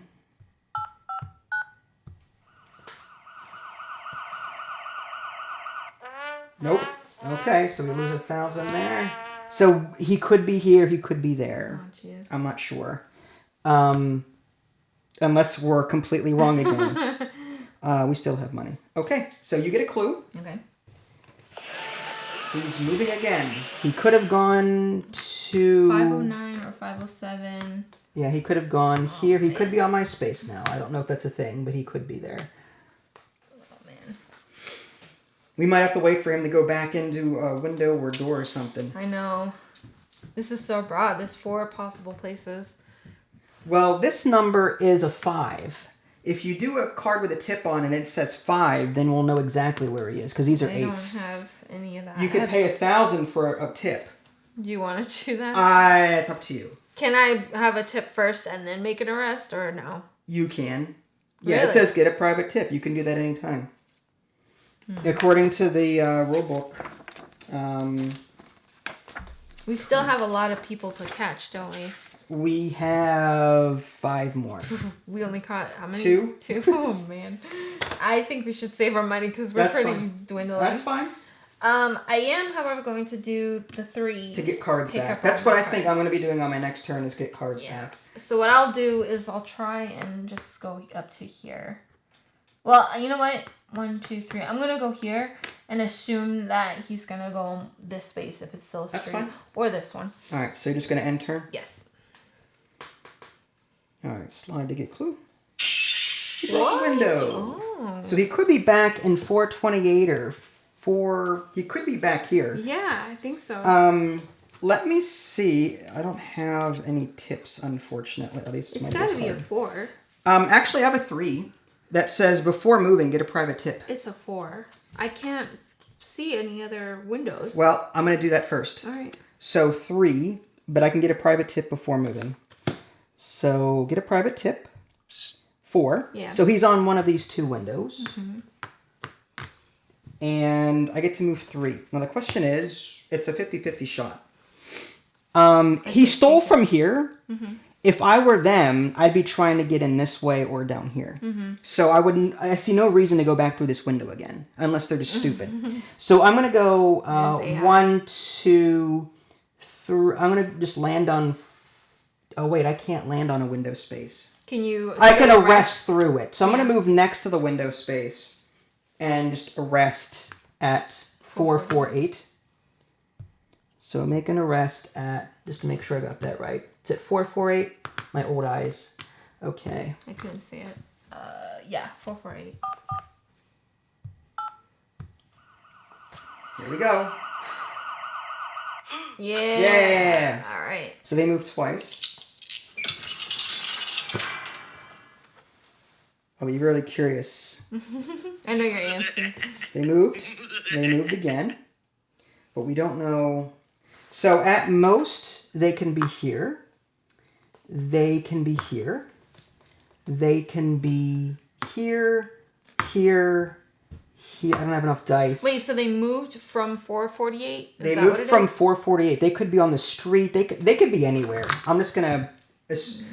Nope. Okay, so we lose 1,000 there. So he could be here, he could be there. Oh, jeez. I'm not sure. Unless we're completely wrong again. We still have money. Okay, so you get a clue. Okay. So he's moving again. He could have gone to 509 or 507. Yeah, he could have gone here. He could be on my space now. I don't know if that's a thing, but he could be there. Oh, man. We might have to wait for him to go back into a window or door or something. I know. This is so broad. There's 4 possible places. Well, this number is a 5. If you do a card with a tip on and it says 5, then we'll know exactly where he is, because these are 8s. I don't have any of that. You could pay 1,000 for a tip. Do you want to do that? It's up to you. Can I have a tip first and then make an arrest, or no? You can. Yeah, Really? It says get a private tip. You can do that anytime. According to the rule book. We still have a lot of people to catch, don't we? We have 5 more. We only caught how many? 2. 2? Oh, man. I think we should save our money because we're That's pretty fine. dwindling. That's fine. I am, however, going to do the 3. To get cards Pick back. up That's all what the I think cards. I'm going to be doing on my next turn is get cards back. So what I'll do is I'll try and just go up to here. Well, you know what? 1, 2, 3. I'm going to go here and assume that he's going to go this space if it's still a That's street. fine. Or this one. All right, so you're just going to end turn? Yes. All right, slide to get clue. He broke the window. Oh. So he could be back in 428 or 4... He could be back here. Yeah, I think so. Let me see. I don't have any tips, unfortunately. At least It's got to be a 4. Actually, I have a 3 that says before moving, get a private tip. It's a 4. I can't see any other windows. Well, I'm going to do that first. All right. So 3, but I can get a private tip before moving. So get a private tip. 4. Yeah. So he's on one of these 2 windows. Mm-hmm. And I get to move 3. Now the question is, it's a 50-50 shot. He stole from here. Mm-hmm. If I were them, I'd be trying to get in this way or down here. Mm-hmm. So I see no reason to go back through this window again, unless they're just stupid. So I'm going to go 1, 2, 3. I'm going to just land on... Oh, wait, I can't land on a window space. Can you... I can arrest through it. So I'm going to move next to the window space and just arrest at 448. So make an arrest at... Just to make sure I got that right. It's at 448. My old eyes. Okay. I couldn't see it. Yeah, 448. Here we go. Yeah. Yeah. All right. So they moved twice. I'll be really curious. I know your answer. They moved. They moved again. But we don't know. So at most, they can be here. They can be here. They can be here, here, here. I don't have enough dice. Wait, so they moved from 448? They moved from 448. They could be on the street. They could be anywhere. I'm just gonna.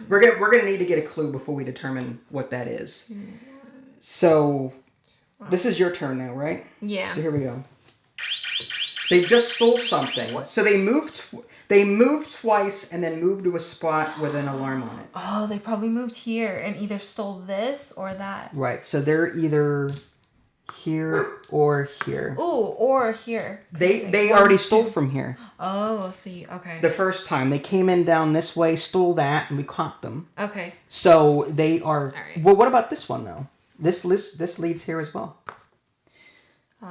We're gonna need to get a clue before we determine what that is. So, this is your turn now, right? Yeah. So here we go. They just stole something. So they moved. They moved twice and then moved to a spot with an alarm on it. Oh, they probably moved here and either stole this or that. Right. So they're either here or here. Ooh, or here. They already stole from here. Oh, see. Okay. The first time they came in down this way, stole that, and we caught them. Okay. So they are. Right. Well, what about this one though? This leads here as well.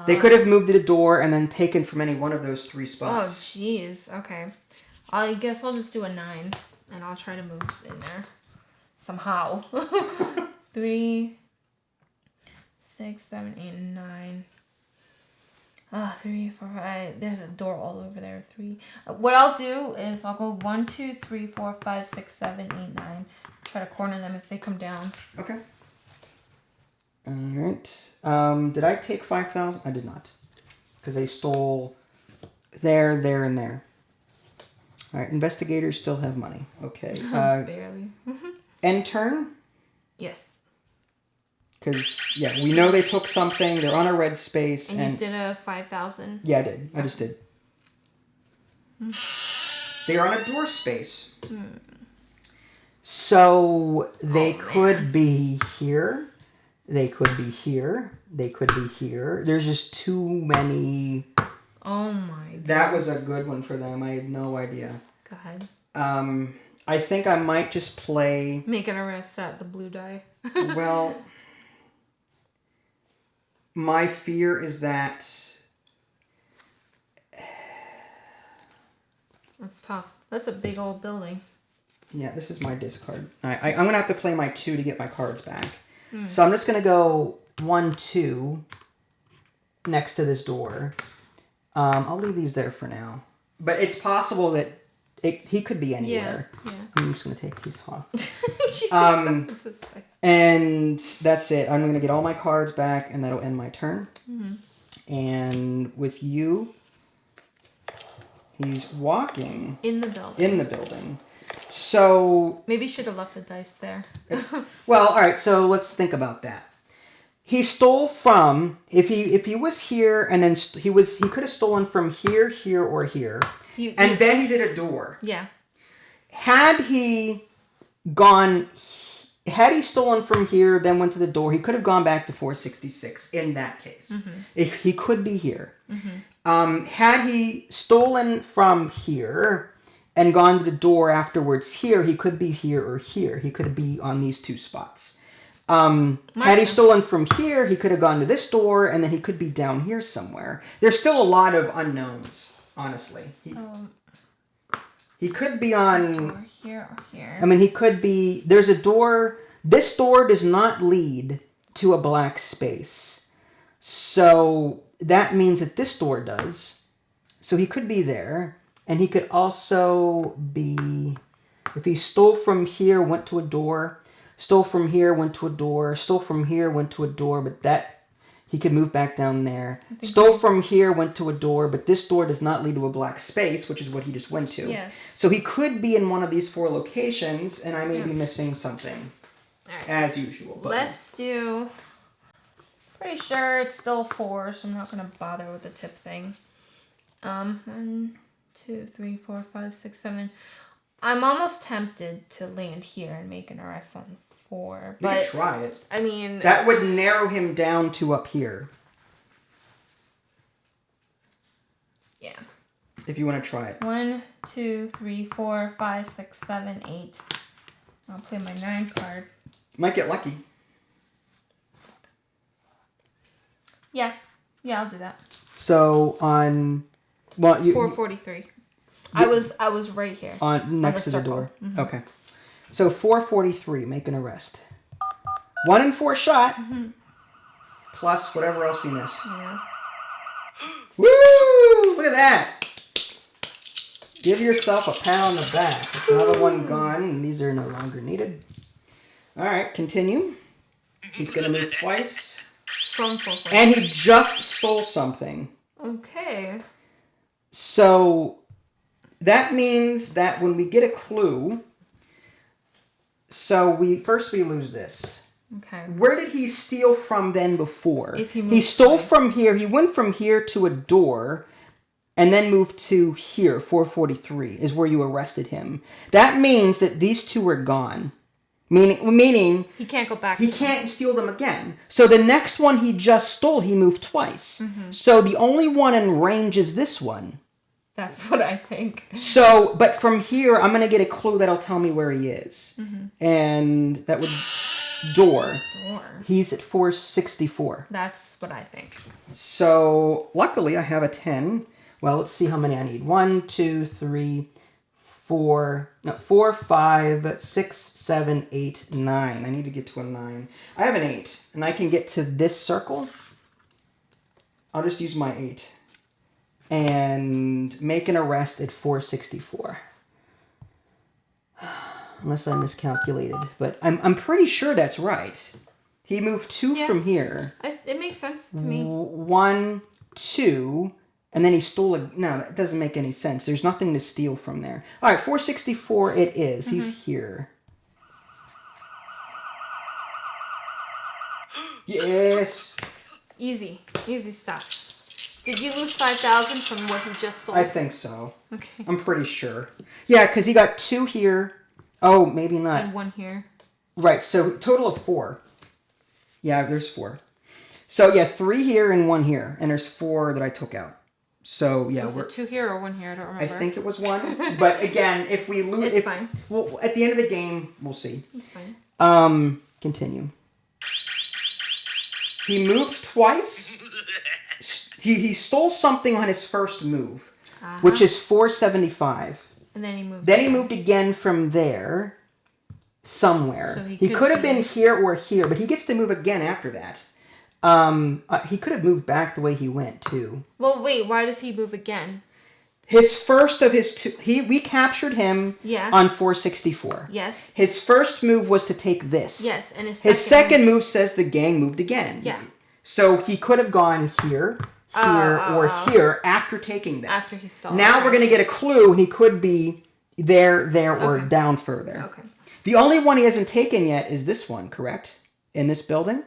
They could have moved to the door and then taken from any one of those 3 Oh, spots. jeez. Okay. I guess I'll just do a 9, and I'll try to move in there somehow. 3, 6, 7, 8, 9. 3, 4, 5. There's a door all over there. 3. What I'll do is I'll go 1, 2, 3, 4, 5, 6, 7, 8, 9. Try to corner them if they come down. Okay. All right. Did I take 5,000? I did not, because they stole there, there, and there. All right. Investigators still have money. Okay. Barely. End turn. Yes. Because yeah, we know they took something. They're on a red space. And you did a 5,000. Yeah, I did. I just did. They are on a door space. So they could be here. They could be here. They could be here. There's just too many. Oh my god. That was a good one for them. I had no idea. Go ahead. I think I might just play. Make an arrest at the blue die. Well, my fear is that. That's tough. That's a big old building. Yeah, this is my discard. I'm going to have to play my 2 to get my cards back. So I'm just going to go 1, 2 next to this door. I'll leave these there for now. But it's possible that he could be anywhere. Yeah. I'm just going to take these off. And that's it. I'm going to get all my cards back, and that'll end my turn. And with you, he's walking. In the building. In the building. So maybe should have left the dice there. Well, all right. So let's think about that. He stole from if he was here and then he could have stolen from here, here, or here, and then he did a door. Yeah. Had he stolen from here, then went to the door, he could have gone back to 466. In that case, he could be here. Had he stolen from here and gone to the door afterwards here, he could be here or here. He could be on these two spots. Had he stolen from here, he could have gone to this door, and then he could be down here somewhere. There's still a lot of unknowns, honestly. He could be on... Door here or here. I mean, he could be... There's a door... This door does not lead to a black space. So that means that this door does. So he could be there. And he could also be... If he stole from here, went to a door... Stole from here, went to a door. Stole from here, went to a door. But that, he could move back down there. Stole from here, went to a door. But this door does not lead to a black space, which is what he just went to. Yes. So he could be in one of these 4 locations, and I may be missing something. All right. As usual. But Let's do... Pretty sure it's still 4, so I'm not going to bother with the tip thing. 1, 2, 3, 4, 5, 6, 7... I'm almost tempted to land here and make an arrest on 4. You but could try it. I mean... That would narrow him down to up here. Yeah. If you want to try it. 1, 2, 3, 4, 5, 6, 7, 8. I'll play my 9 card. Might get lucky. Yeah. Yeah, I'll do that. So on... Well, you... 443. I was right here. On next the to the circle. door. Mm-hmm. Okay. So 443, make an arrest. 1 in 4 shot. Mm-hmm. Plus whatever else we missed. Yeah. Woo! Look at that. Give yourself a pat on the back. That's another one gone, and these are no longer needed. All right, continue. He's going to move twice. From 443. And he just stole something. Okay. So that means that when we get a clue, so we lose this. Okay. Where did he steal from then before? If he He moved stole twice. from here. He went from here to a door and then moved to here, 443, is where you arrested him. That means that these two are gone. Meaning He can't go back. he can't steal them again. So the next one he just stole, he moved twice. Mm-hmm. So the only one in range is this one. That's what I think. So, but from here, I'm going to get a clue that'll tell me where he is. Mm-hmm. And that would... Door. He's at 464. That's what I think. So, luckily, I have a 10. Well, let's see how many I need. 1, 2, 3, 4, 5, 6, 7, 8, 9. I need to get to a 9. I have an 8, and I can get to this circle. I'll just use my 8. And make an arrest at 464. Unless I miscalculated. But I'm pretty sure that's right. He moved 2 from here. It makes sense to me. 1, 2, and then he stole a... No, that doesn't make any sense. There's nothing to steal from there. All right, 464 it is. Mm-hmm. He's here. Yes! Easy. Easy stuff. Did you lose 5,000 from what he just stole? I think so. Okay. I'm pretty sure. Yeah, because he got 2 here. Oh, maybe not. And 1 here. Right, so total of 4. Yeah, there's 4. So, yeah, 3 here and 1 here. And there's 4 that I took out. So, yeah. Was it 2 here or 1 here? I don't remember. I think it was 1. But, again, if we lose... It's fine. Well, at the end of the game, we'll see. It's fine. Continue. He moved twice. He stole something on his first move, which is 475. And then he moved. Then he moved again from there, somewhere. So he could have been here or here, but he gets to move again after that. He could have moved back the way he went too. Well, wait. Why does he move again? His first of his 2. We captured him. Yeah. On 464. Yes. His first move was to take this. Yes, and his second move says the gang moved again. Yeah. So he could have gone here. Here after taking that. After he stole. Now we're going to get a clue, and he could be there, or down further. Okay. The only one he hasn't taken yet is this one, correct? In this building?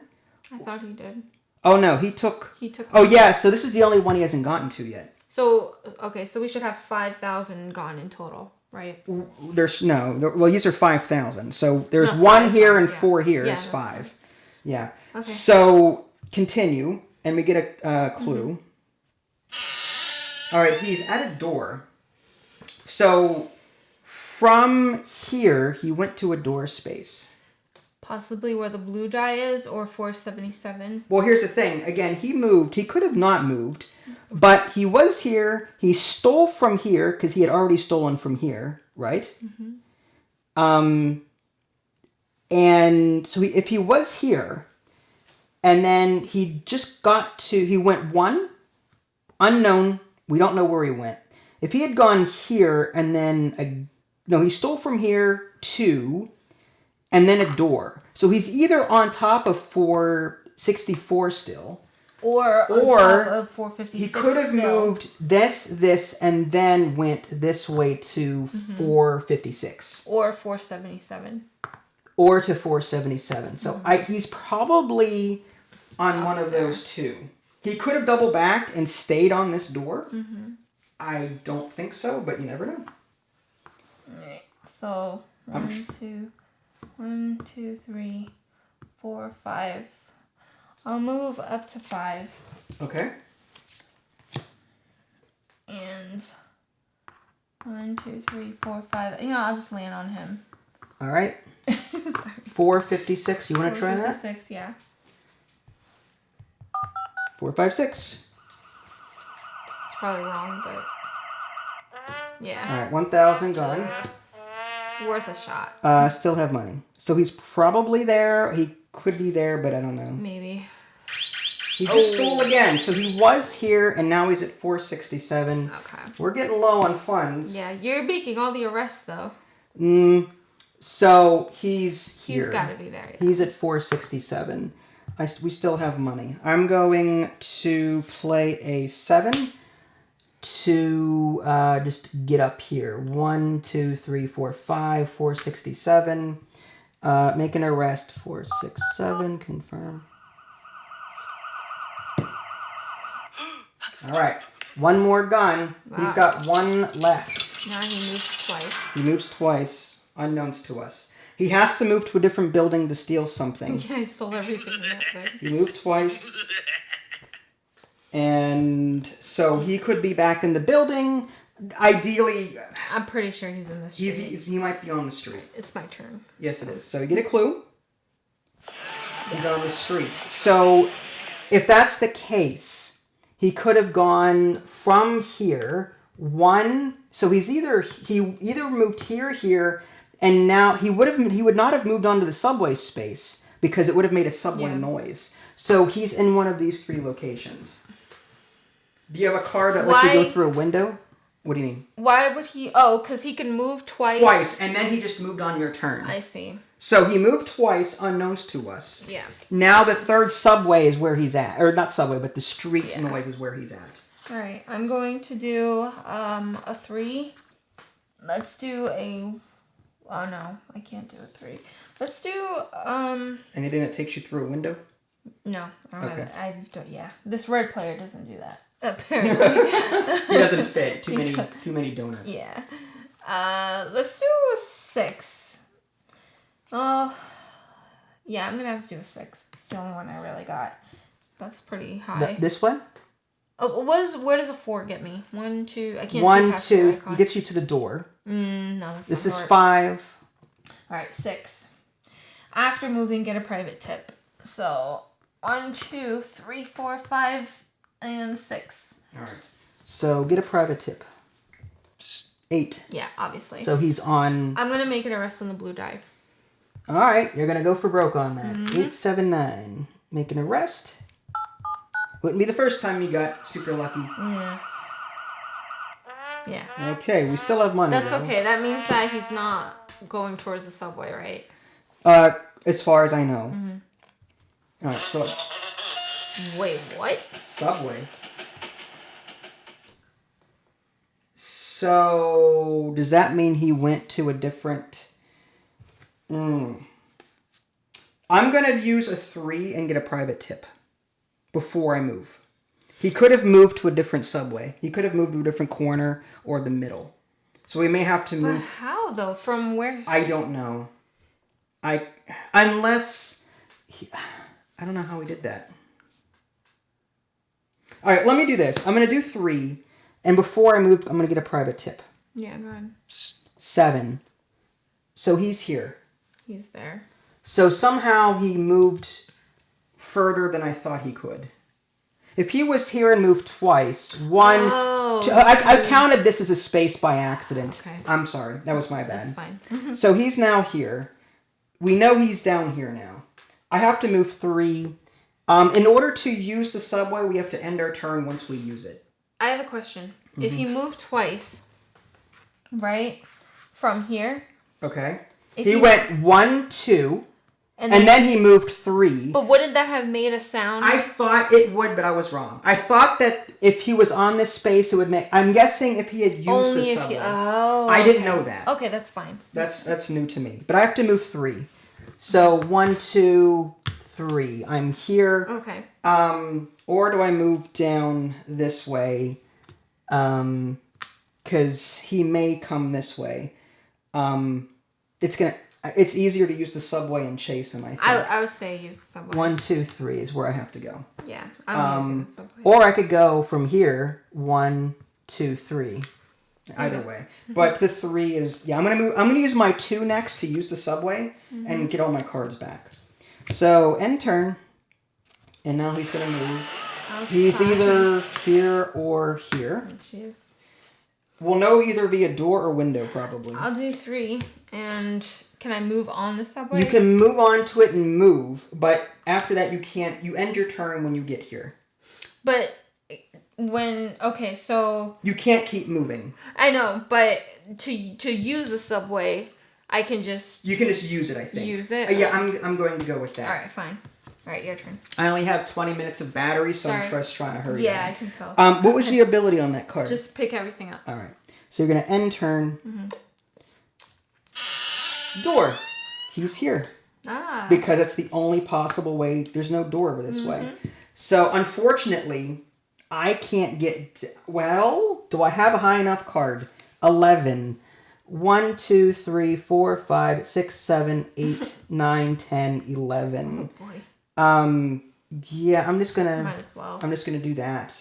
I thought he did. Oh, no, he took... Oh, yeah, so this is the only one he hasn't gotten to yet. So, okay, so we should have 5,000 gone in total, right? There's no... Well, these are 5,000. So there's 1 here and 4 here is 5. Fine. Yeah. Okay. So, continue. And we get a clue. Mm-hmm. All right, he's at a door. So from here, he went to a door space. Possibly where the blue die is, or 477. Well, here's the thing. Again, he moved. He could have not moved, but he was here. He stole from here because he had already stolen from here, right? And so if he was here, and then he just he went 1, unknown. We don't know where he went. If he had gone here and then no, he stole from here 2, and then a door. So he's either on top of 464 still, or on top of 456. He could have moved this, and then went this way to 456. Or 477. Or to 477. So he's probably on one of those 2. He could have doubled back and stayed on this door. I don't think so, but you never know. Alright, so 1, 2, 3, 4, 5. I'll move up to 5. Okay. And 1, 2, 3, 4, 5. You know, I'll just land on him. All right. 456. You want to try that? 456, yeah. 456. It's probably wrong, but yeah. All right, 1,000 gone. Worth a shot. Still have money. So he's probably there. He could be there, but I don't know. Maybe. He just stole again. So he was here, and now he's at 467. Okay. We're getting low on funds. Yeah, you're making all the arrests, though. So he's here. He's got to be there. Yeah. He's at 467. We still have money. I'm going to play a 7 to just get up here. 1, 2, 3, 4, 5, 467. Make an arrest. 467. Confirm. All right. One more gun. Wow. He's got 1 left. Now he moves twice. He moves twice, unknowns to us. He has to move to a different building to steal something. Yeah, he stole everything in that thing. He moved twice. And so he could be back in the building. Ideally... I'm pretty sure he's in the street. He might be on the street. It's my turn. Yes, it is. So you get a clue. He's on the street. So if that's the case, he could have gone from here. 1... So he either moved here, and now he would not have moved onto the subway space because it would have made a subway noise. So he's in one of these 3 locations. Do you have a car that lets you go through a window? What do you mean? Why would he? Oh, because he can move twice. Twice, and then he just moved on your turn. I see. So he moved twice, unknowns to us. Yeah. Now the 3rd subway is where he's at. Or not subway, but the street noise is where he's at. All right, I'm going to do a 3. Let's do a... Oh, no, I can't do a 3. Let's do... Anything that takes you through a window? No, I don't have it. Yeah, this red player doesn't do that. Apparently. He doesn't fit. Too many donors. Yeah. Let's do a 6. Oh, yeah, I'm gonna have to do a 6. It's the only one I really got. That's pretty high. This one? Oh, where does a 4 get me? 1, 2. I can't. 1, 2. It gets you to the door. No, this is 5. All right, 6. After moving, get a private tip. So 1, 2, 3, 4, 5, and 6. All right. So get a private tip. 8. Yeah, obviously. So he's on... I'm going to make an arrest on the blue die. All right. You're going to go for broke on that. 879. Make an arrest. Wouldn't be the first time you got super lucky. Yeah. Yeah. Okay. We still have money. That's though. Okay. That means that he's not going towards the subway, right? As far as I know. All right. So... Wait, what? Subway. So, does that mean he went to a different... I'm going to use a 3 and get a private tip before I move. He could have moved to a different subway. He could have moved to a different corner or the middle. So we may have to move... But how, though? From where? I don't know. Unless... I don't know how he did that. All right, let me do this. I'm going to do 3, and before I move, I'm going to get a private tip. Yeah, go ahead. 7. So he's here. He's there. So somehow he moved further than I thought he could. If he was here and moved twice, I counted this as a space by accident. Okay. I'm sorry. That was my bad. That's fine. So he's now here. We know he's down here now. I have to move 3. In order to use the subway, we have to end our turn once we use it. I have a question. If you move twice, right, from here. Okay. He went 1, 2, and then he moved 3. But wouldn't that have made a sound? I thought it would, but I was wrong. I thought that if he was on this space, it would make... I'm guessing if he had used Only the if subway. I didn't know that. Okay, that's fine. That's new to me. But I have to move 3. So 1, 2, 3. I'm here. Okay. Or do I move down this way? Because he may come this way. It's easier to use the subway and chase him, I think. I would say use the subway. 1, 2, 3 is where I have to go. Yeah, I'm using the subway. Or I could go from here, 1, 2, 3. Either way. But the 3 is... Yeah, I'm gonna use my 2 next to use the subway and get all my cards back. So, end turn. And now he's gonna move. He's either here or here. Jeez. We'll know either via door or window, probably. I'll do 3. And can I move on the subway? You can move onto it and move, but after that you can't... You end your turn when you get here. But when... Okay, so... You can't keep moving. I know, but to use the subway, I can just... You can just use it, I think. Use it? Yeah, I'm going to go with that. Alright, fine. Alright, your turn. I only have 20 minutes of battery, so I'm just trying to hurry. Yeah, I can tell. What was the ability on that card? Just pick everything up. Alright. So you're going to end turn. Door. He's here. Ah. Because it's the only possible way. There's no door over this way. So, unfortunately, I can't get... Well, do I have a high enough card? 11. 1, 2, 3, 4, 5, 6, 7, 8, 9, 10, 11. Oh, boy. Yeah, I'm just gonna... Might as well. I'm just gonna do that.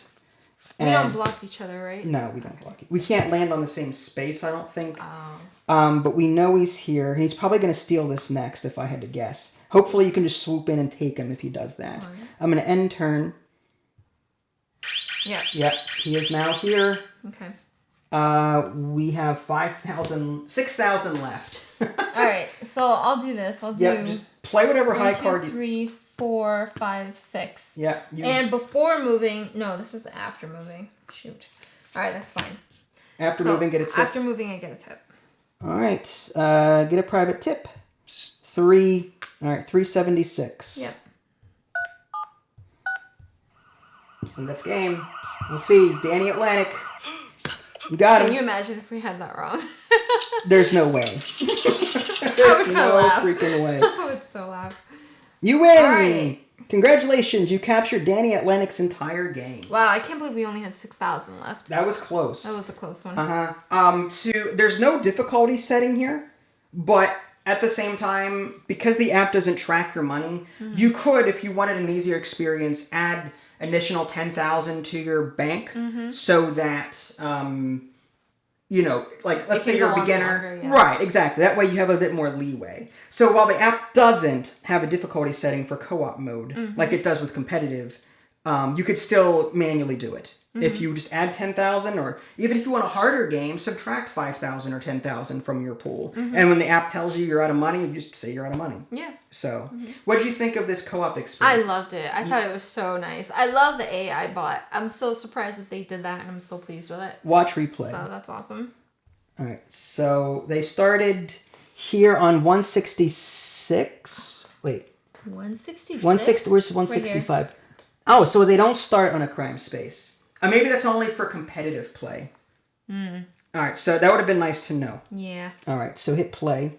We don't block each other, right? No, we don't block it. We can't land on the same space, I don't think. Oh. But we know he's here. And he's probably going to steal this next, if I had to guess. Hopefully you can just swoop in and take him if he does that. Right. I'm going to end turn. Yeah. Yep, he is now here. Okay. We have 6,000 left. Alright, so I'll do this. I'll do... Yep, just play whatever high card you... 3, 4, 5, 6. Yeah. And before moving... No, this is after moving. Shoot. Alright, that's fine. After moving, get a tip? After moving, I get a tip. Alright, get a private tip. 3... Alright, 376. Yep. And that's game. We'll see. Danny Atlantic. You got him. Can you imagine if we had that wrong? There's no way. There's no freaking way. I would so laugh. You win! All right. Congratulations, you captured Danny Atlantic's entire game. Wow, I can't believe we only had 6,000 left. That was close. That was a close one. There's no difficulty setting here, but at the same time, because the app doesn't track your money, you could, if you wanted an easier experience, add additional 10,000 to your bank so that let's say you're a beginner. Longer, Right, exactly. That way you have a bit more leeway. So while the app doesn't have a difficulty setting for co-op mode, like it does with competitive, you could still manually do it. If you just add 10,000, or even if you want a harder game, subtract 5,000 or 10,000 from your pool. And when the app tells you you're out of money, you just say you're out of money. Yeah. So, what did you think of this co-op experience? I loved it. I thought it was so nice. I love the AI bot. I'm so surprised that they did that, and I'm so pleased with it. Watch replay. So that's awesome. All right. So they started here on 166. Wait. 166. Where's 165? Oh, so they don't start on a crime space. Maybe that's only for competitive play. All right, so that would have been nice to know. Yeah. All right, so hit play.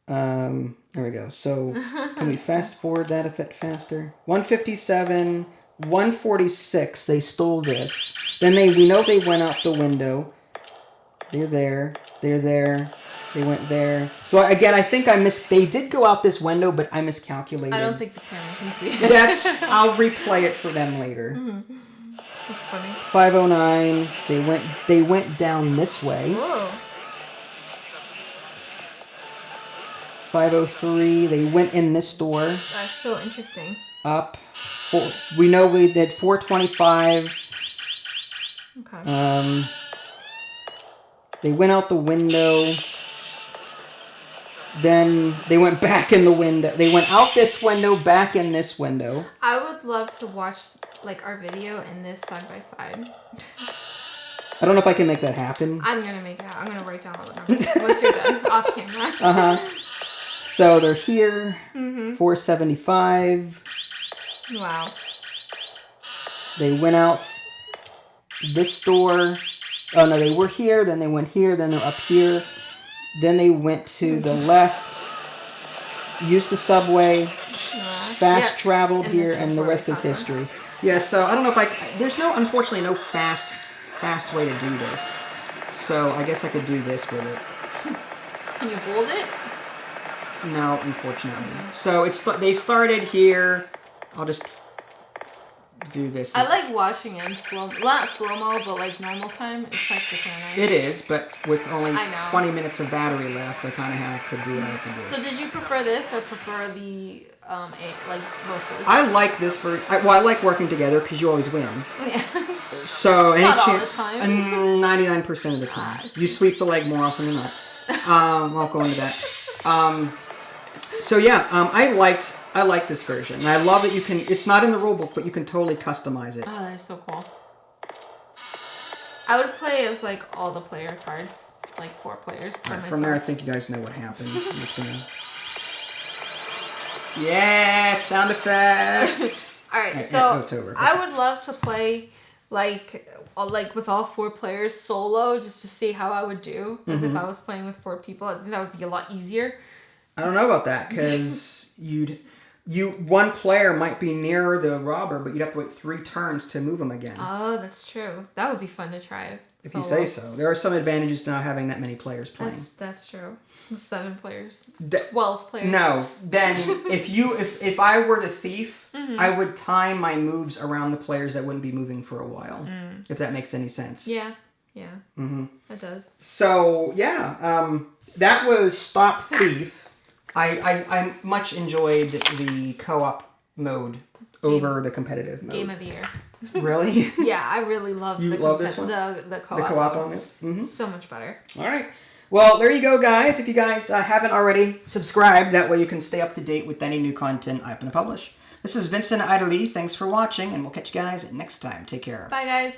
There we go. So can we fast forward that a bit faster? 157, 146. They stole this. Then we know they went out the window. They're there. They're there. They went there. So again, I think they did go out this window, but I miscalculated. I don't think the camera can see it. I'll replay it for them later. That's funny. 509. They went down this way. Whoa. 503. They went in this door. That's so interesting. Up. We know we did 425. Okay. They went out the window. Then they went back in the window. They went out this window, back in this window. I would love to watch like our video and this side by side. I don't know if I can make that happen. I'm gonna make it happen. I'm gonna write down all the numbers once you're done off camera. So they're here. 475. Wow. They went out this door. Oh no, they were here. Then they went here. Then they're up here. Then they went to the left. Used the subway. Fast traveled here, and the rest is history. Yeah. So I don't know if there's unfortunately no fast way to do this. So I guess I could do this with it. Can you hold it? No, unfortunately. So they started here. I'll just do this. I like watching it in not slow-mo, but like normal time. It's actually kind of nice. It is, but with only 20 minutes of battery left, I kind of have to do what I have to do. So did you prefer this or prefer the versus? I like this I like working together because you always win. Yeah. So not all the time. 99% of the time. You sweep the leg more often than not. I'll go into that. So yeah, I like this version. And I love that you can, it's not in the rulebook, but you can totally customize it. Oh, that is so cool. I would play as like all the player cards, like 4 players. Right, from there, I think you guys know what happened. I'm just gonna... Yeah, sound effects. Alright, so I would love to play like with all 4 players solo just to see how I would do as if I was playing with 4 people. I think that would be a lot easier. I don't know about that because one player might be nearer the robber, but you'd have to wait 3 turns to move him again. Oh, that's true. That would be fun to try. If you say so. There are some advantages to not having that many players playing. That's true. 7 players. 12 players. No. Then if I were the thief, I would time my moves around the players that wouldn't be moving for a while. If that makes any sense. Yeah. Yeah. That does. So yeah, that was Stop Thief. I much enjoyed the co-op mode over the competitive mode. Game of the year. Really? Yeah, I really loved this one? the co-op. The co-op on this? So much better. All right. Well, there you go, guys. If you guys haven't already, subscribe. That way you can stay up to date with any new content I happen to publish. This is Vincent Idoli. Thanks for watching, and we'll catch you guys next time. Take care. Bye, guys.